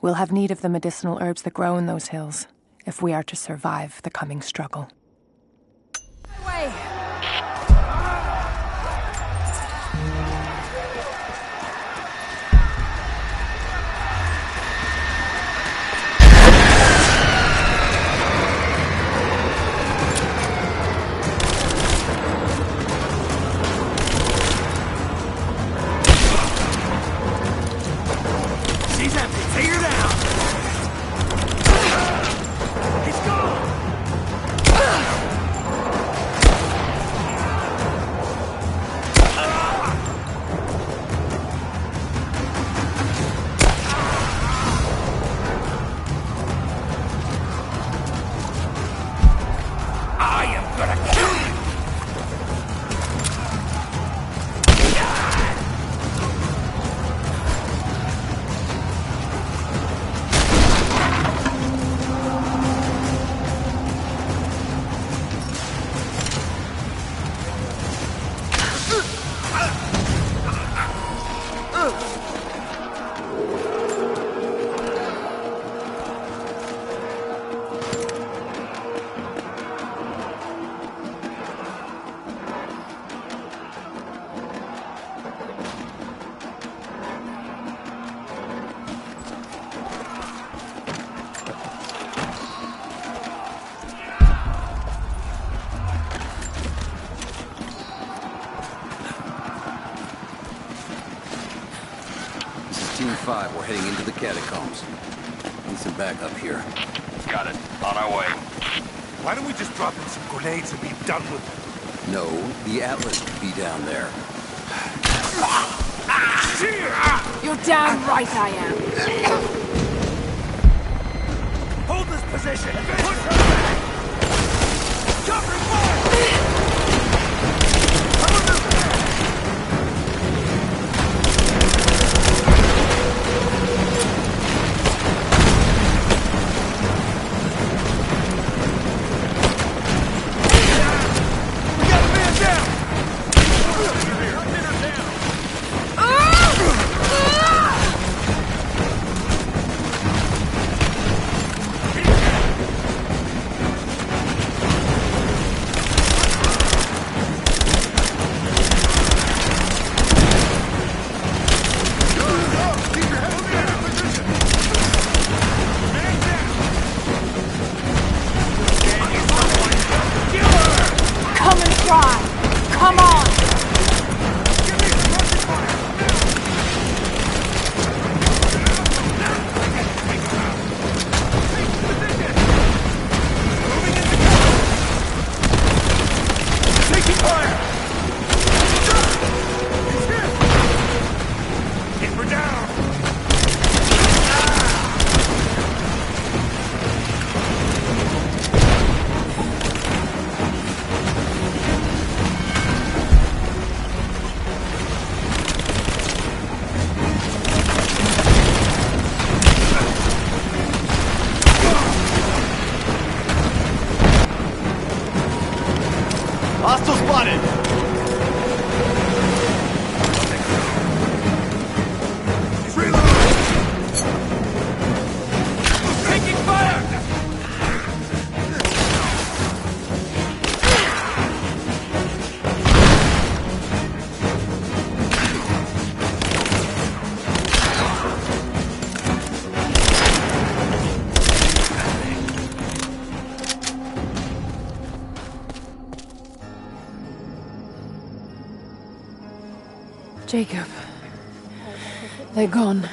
[SPEAKER 2] We'll have need of the medicinal herbs that grow in those hills if we are to survive the coming struggle.
[SPEAKER 1] Way.
[SPEAKER 13] She's empty. Take her down. He's gone. I am gonna kill you.
[SPEAKER 11] Team 5, we're heading into the catacombs. Need some backup here.
[SPEAKER 18] Got it. On our way.
[SPEAKER 13] Why don't we just drop in some grenades and be done with it?
[SPEAKER 11] No, the Atlas could be down there.
[SPEAKER 1] You're damn right I am.
[SPEAKER 13] Hold this position. Push her back. Cover fire.
[SPEAKER 1] Come on!
[SPEAKER 13] Taking fire! Hit her down!
[SPEAKER 19] Hostile spotted!
[SPEAKER 13] Taking fire!
[SPEAKER 1] Jacob. They're gone.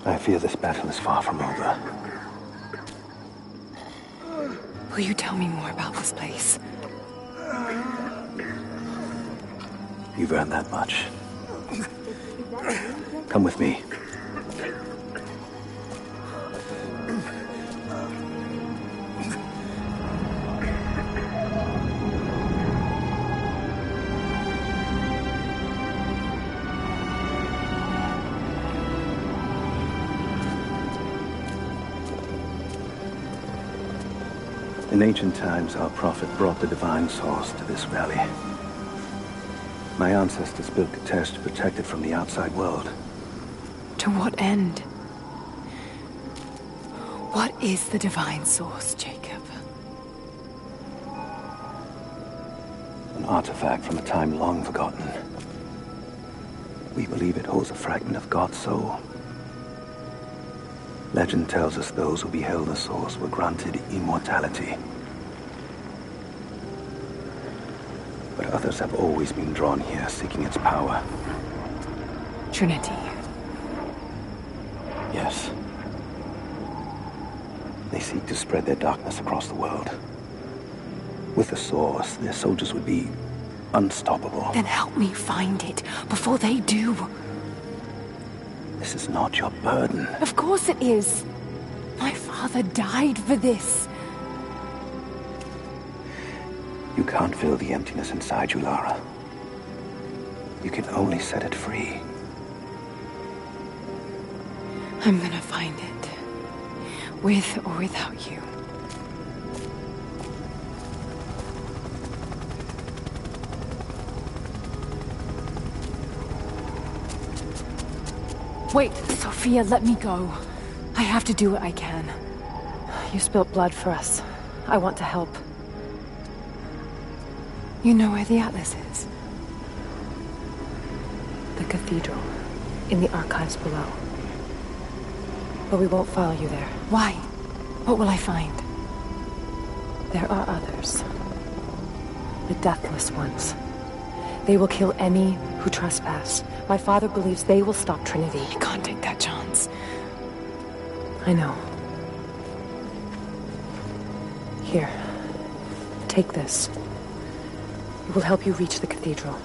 [SPEAKER 5] I fear this battle is far from over.
[SPEAKER 1] Will you tell me more about this place?
[SPEAKER 5] You've earned that much. Come with me. In ancient times, our prophet brought the divine source to this valley. My ancestors built Kitezh to protect it from the outside world.
[SPEAKER 1] To what end? What is the divine source, Jacob?
[SPEAKER 5] An artifact from a time long forgotten. We believe it holds a fragment of God's soul. Legend tells us those who beheld the source were granted immortality. But others have always been drawn here, seeking its power.
[SPEAKER 1] Trinity.
[SPEAKER 5] Yes. They seek to spread their darkness across the world. With the source, their soldiers would be unstoppable.
[SPEAKER 1] Then help me find it before they do.
[SPEAKER 5] This is not your burden.
[SPEAKER 1] Of course it is. My father died for this.
[SPEAKER 5] You can't fill the emptiness inside you, Lara. You can only set it free.
[SPEAKER 1] I'm gonna find it. With or without you. Wait, Sophia, let me go. I have to do what I can.
[SPEAKER 2] You spilt blood for us. I want to help.
[SPEAKER 1] You know where the Atlas is?
[SPEAKER 2] The cathedral. In the archives below. But we won't follow you there.
[SPEAKER 1] Why? What will I find?
[SPEAKER 2] There are others. The Deathless Ones. They will kill any who trespass. My father believes they will stop Trinity.
[SPEAKER 1] You can't take that chance.
[SPEAKER 2] I know. Here. Take this. It will help you reach the cathedral.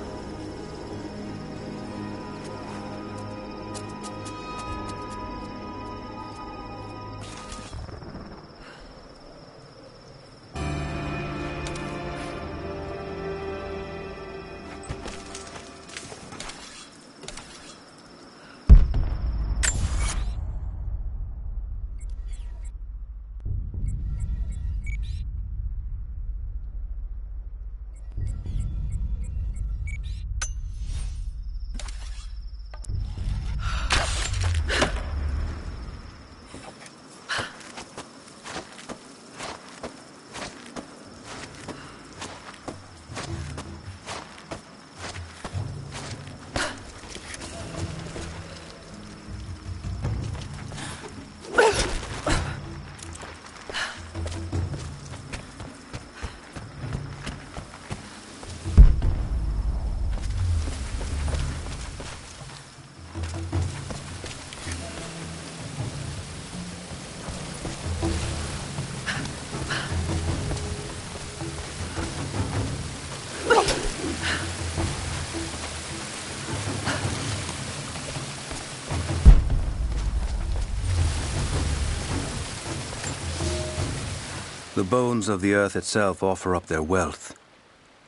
[SPEAKER 7] The bones of the earth itself offer up their wealth,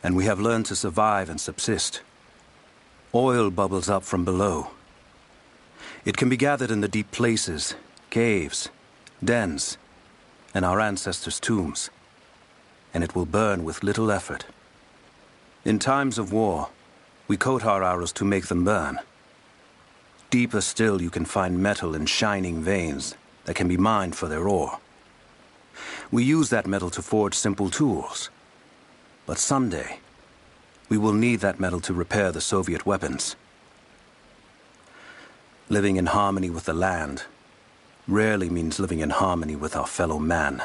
[SPEAKER 7] and we have learned to survive and subsist. Oil bubbles up from below. It can be gathered in the deep places, caves, dens, and our ancestors' tombs, and it will burn with little effort. In times of war, we coat our arrows to make them burn. Deeper still, you can find metal in shining veins that can be mined for their ore. We use that metal to forge simple tools. But someday, we will need that metal to repair the Soviet weapons. Living in harmony with the land rarely means living in harmony with our fellow man.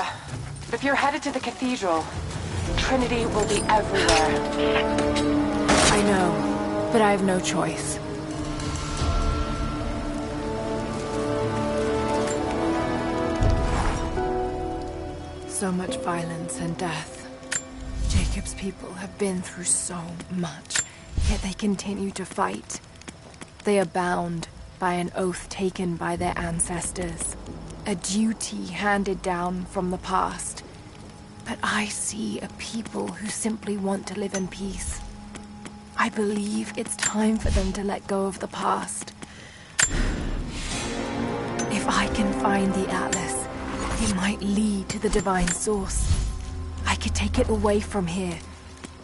[SPEAKER 3] Yeah, but if you're headed to the cathedral, Trinity will be everywhere.
[SPEAKER 1] I know, but I have no choice. So much violence and death. Jacob's people have been through so much, yet they continue to fight. They are bound by an oath taken by their ancestors, a duty handed down from the past. But I see a people who simply want to live in peace. I believe it's time for them to let go of the past. If I can find the Atlas, it might lead to the divine source. I could take it away from here.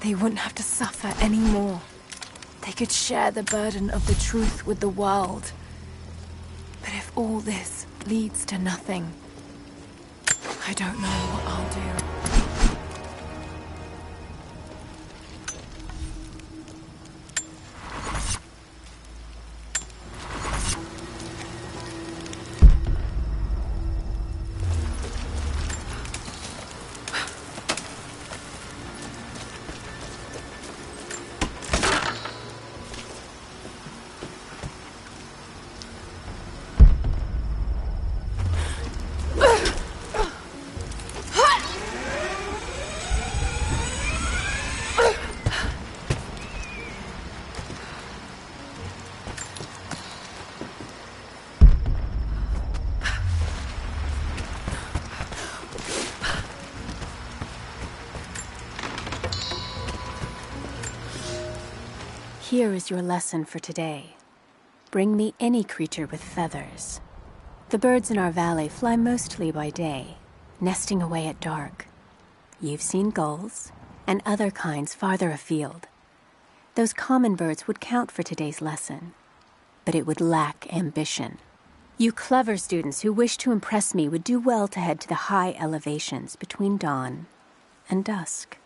[SPEAKER 1] They wouldn't have to suffer anymore. They could share the burden of the truth with the world. But if all this leads to nothing, I don't know what I'll do.
[SPEAKER 8] Here is your lesson for today. Bring me any creature with feathers. The birds in our valley fly mostly by day, nesting away at dark. You've seen gulls and other kinds farther afield. Those common birds would count for today's lesson, but it would lack ambition. You clever students who wish to impress me would do well to head to the high elevations between dawn and dusk.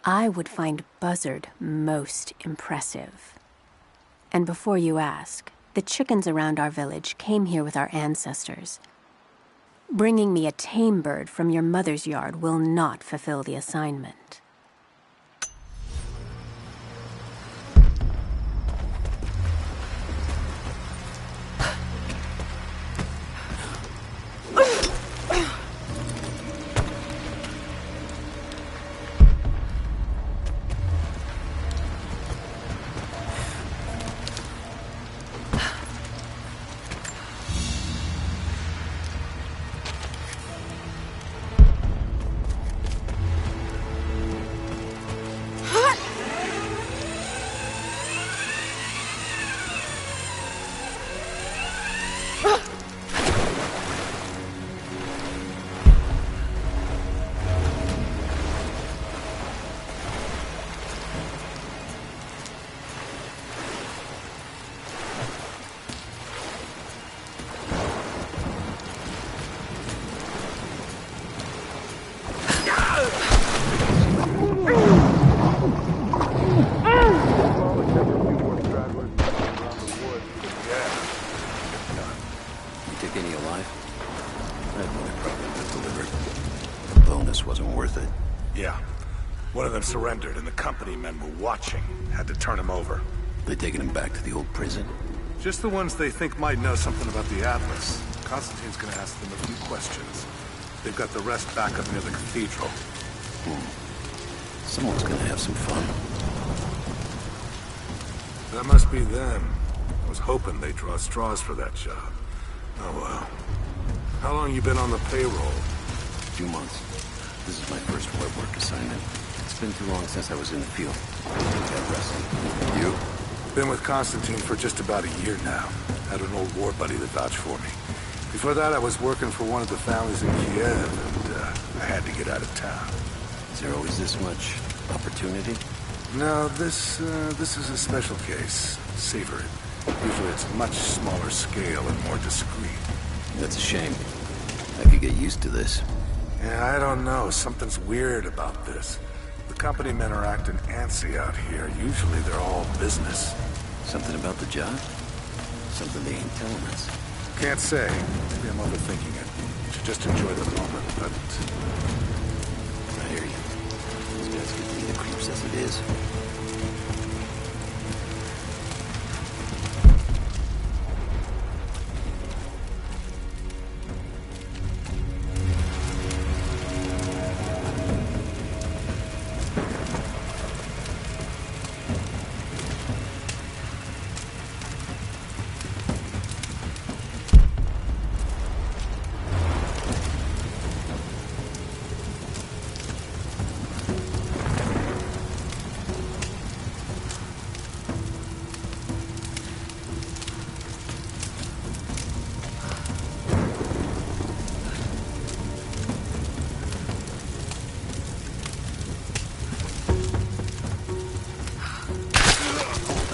[SPEAKER 8] I would find Buzzard most impressive. And before you ask, the chickens around our village came here with our ancestors. Bringing me a tame bird from your mother's yard will not fulfill the assignment.
[SPEAKER 13] Surrendered, and the company men were watching. Had to turn him over.
[SPEAKER 7] They taking him back to the old prison?
[SPEAKER 13] Just the ones they think might know something about the Atlas. Constantine's gonna ask them a few questions. They've got the rest back up near the cathedral.
[SPEAKER 7] Someone's gonna have some fun.
[SPEAKER 13] That must be them. I was hoping they'd draw straws for that job. Oh well. How long you been on the payroll?
[SPEAKER 7] A few months. This is my first work assignment. It's been too long since I was in the field. Take that rest. You?
[SPEAKER 13] Been with Constantine for just about a year now. Had an old war buddy that vouched for me. Before that, I was working for one of the families in Kiev, and I had to get out of town.
[SPEAKER 7] Is there always this much opportunity?
[SPEAKER 13] No, this is a special case. Savor it. Usually it's much smaller scale and more discreet.
[SPEAKER 7] That's a shame. I could get used to this.
[SPEAKER 13] Yeah, I don't know. Something's weird about this. The company men are acting antsy out here. Usually they're all business.
[SPEAKER 7] Something about the job? Something they ain't telling us.
[SPEAKER 13] Can't say. Maybe I'm overthinking it. Should just enjoy the moment, but...
[SPEAKER 17] I hear you. These guys give me the creeps as it is.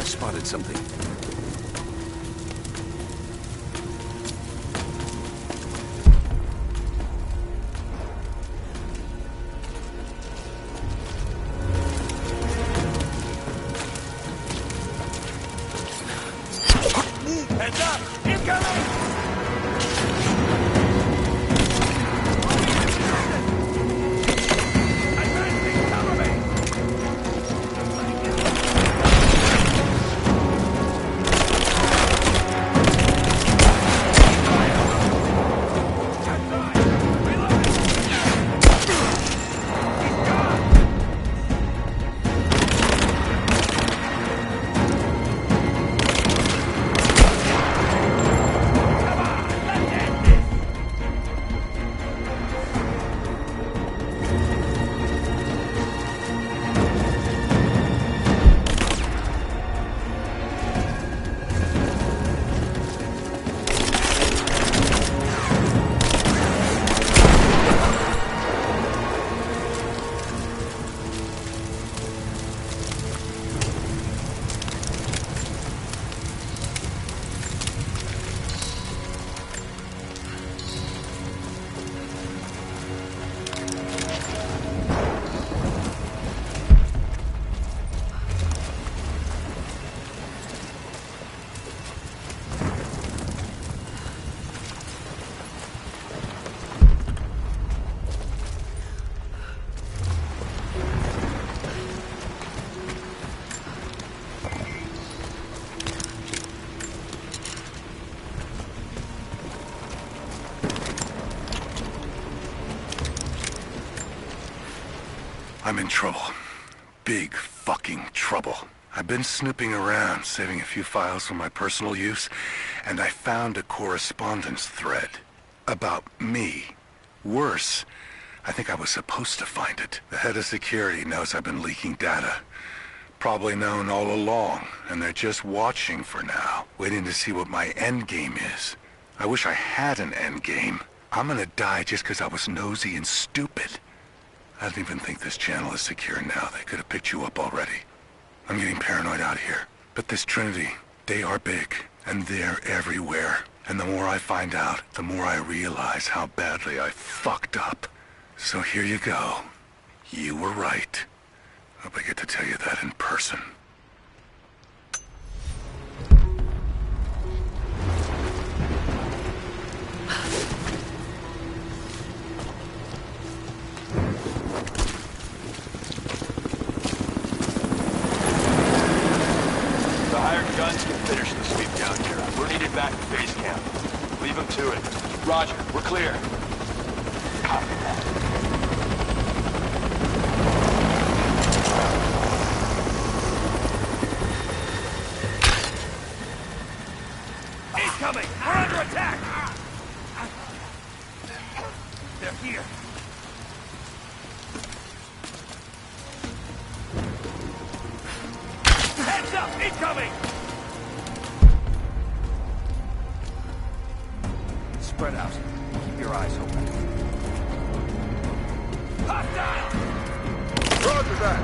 [SPEAKER 17] Spotted something.
[SPEAKER 15] Heads up! Incoming!
[SPEAKER 13] I'm in trouble. Big fucking trouble. I've been snooping around, saving a few files for my personal use, and I found a correspondence thread. About me. Worse, I think I was supposed to find it. The head of security knows I've been leaking data. Probably known all along, and they're just watching for now, waiting to see what my endgame is. I wish I had an endgame. I'm gonna die just because I was nosy and stupid. I don't even think this channel is secure now. They could have picked you up already. I'm getting paranoid out here. But this Trinity, they are big, and they're everywhere. And the more I find out, the more I realize how badly I fucked up. So here you go. You were right. Hope I get to tell you that in person.
[SPEAKER 15] The hired guns can finish the sweep down here. We're needed back at base camp. Leave them to it. Roger, we're clear. Copy that. Incoming! We're under attack! They're here. Heads up! Incoming!
[SPEAKER 12] Spread out. Keep your eyes open.
[SPEAKER 15] Hostile!
[SPEAKER 6] Roger that!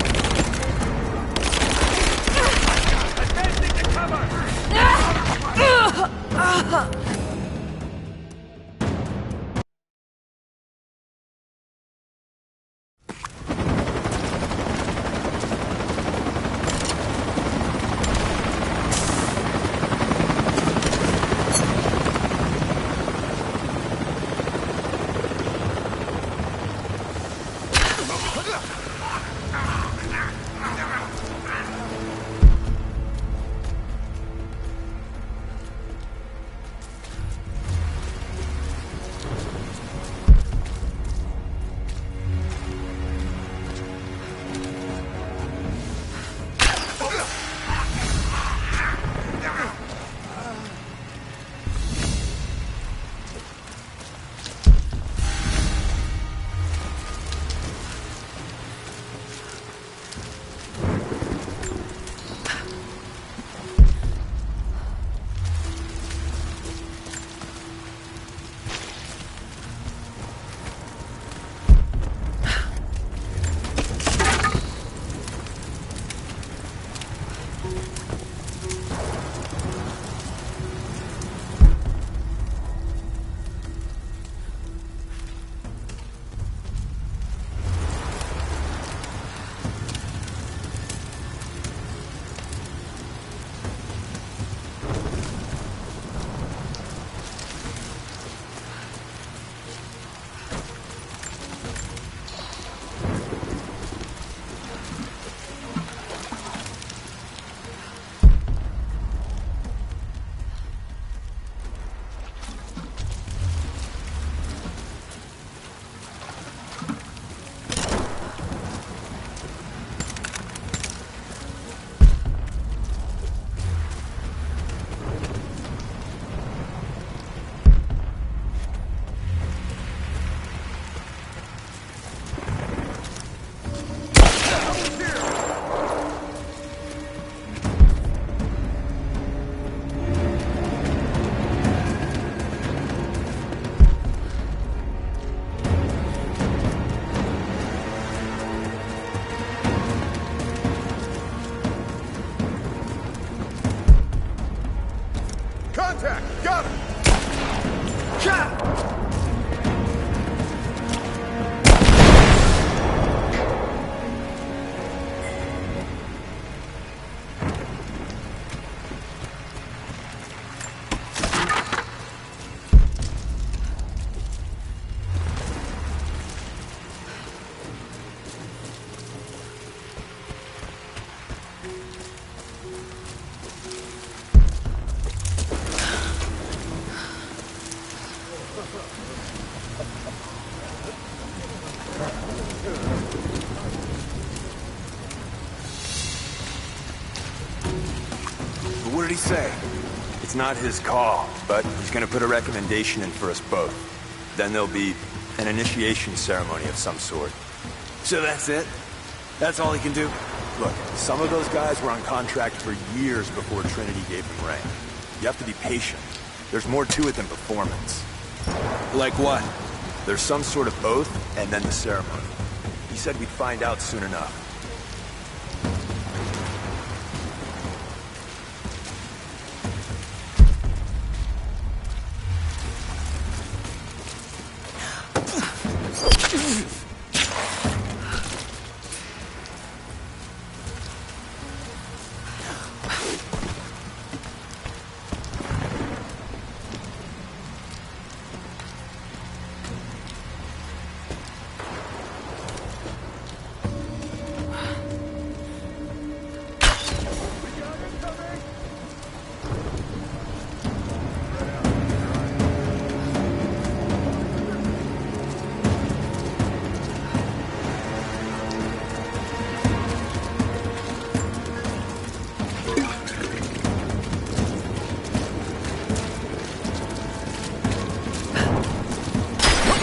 [SPEAKER 15] Advancing to cover! Contact! Got him! Shot!
[SPEAKER 6] What did he say? It's not his call, but he's gonna put a recommendation in for us both. Then there'll be an initiation ceremony of some sort. So that's it? That's all he can do? Look, some of those guys were on contract for years before Trinity gave them rank. You have to be patient. There's more to it than performance. Like what? There's some sort of oath, and then the ceremony. He said we'd find out soon enough.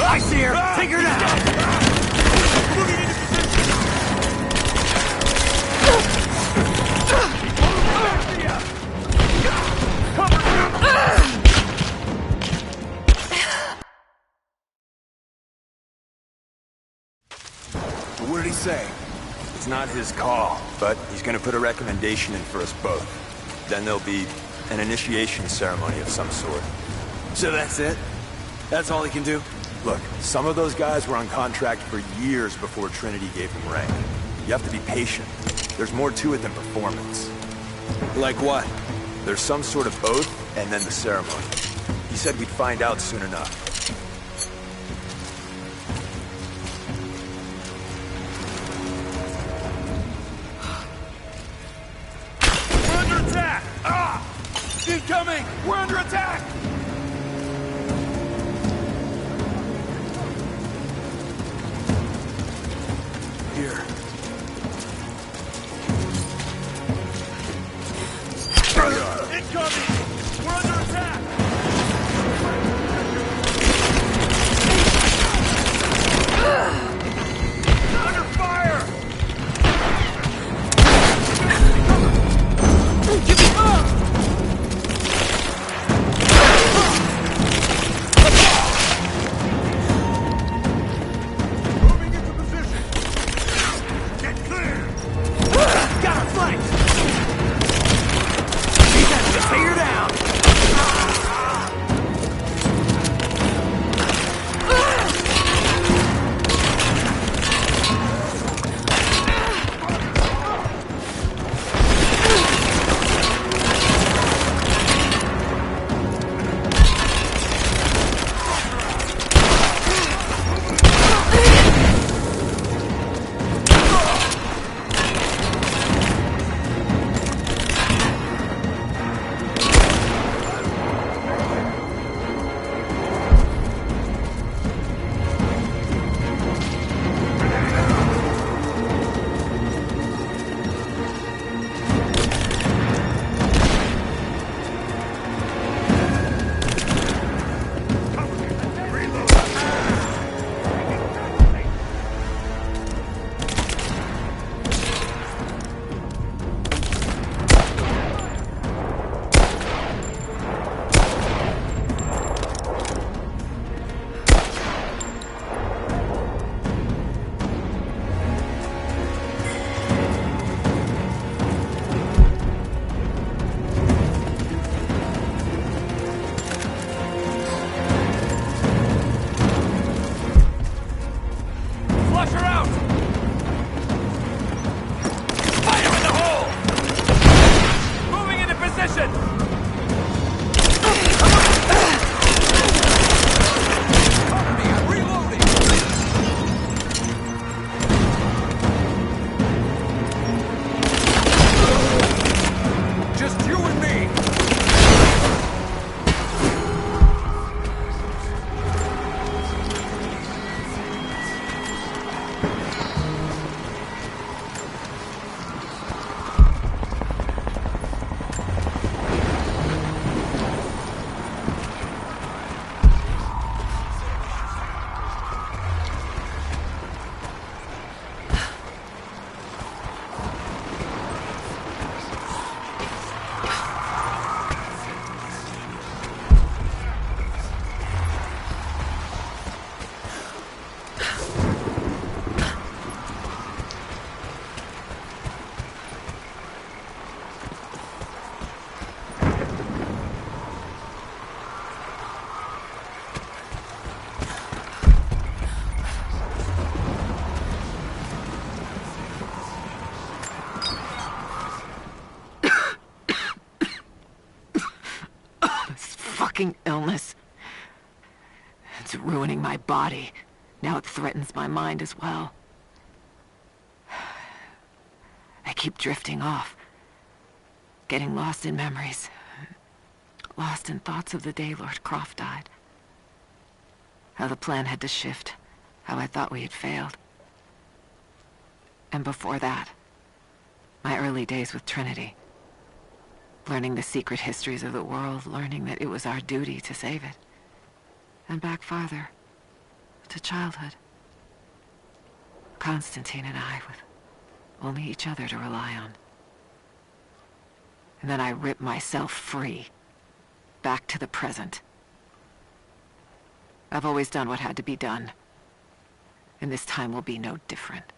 [SPEAKER 12] I see her! Take her down!
[SPEAKER 6] What did he say? It's not his call, but he's gonna put a recommendation in for us both. Then there'll be an initiation ceremony of some sort. So that's it? That's all he can do? Look, some of those guys were on contract for years before Trinity gave them rank. You have to be patient. There's more to it than performance. Like what? There's some sort of oath, and then the ceremony. He said we'd find out soon enough.
[SPEAKER 12] incoming! We're under attack! Here.
[SPEAKER 4] Incoming! We're under attack! Under fire!
[SPEAKER 12] Give me up!
[SPEAKER 4] Moving into position! Get clear!
[SPEAKER 12] Got her flanked! Just take her down! Flush her out! Fire in the hole! Moving into position! Cover me, I'm reloading! Just you and me!
[SPEAKER 14] Illness. It's ruining my body. Now it threatens my mind as well. I keep drifting off. Getting lost in memories. Lost in thoughts of the day Lord Croft died. How the plan had to shift. How I thought we had failed. And before that, my early days with Trinity. Learning the secret histories of the world, learning that it was our duty to save it. And back farther, to childhood. Constantine and I, with only each other to rely on. And then I ripped myself free, back to the present. I've always done what had to be done, and this time will be no different.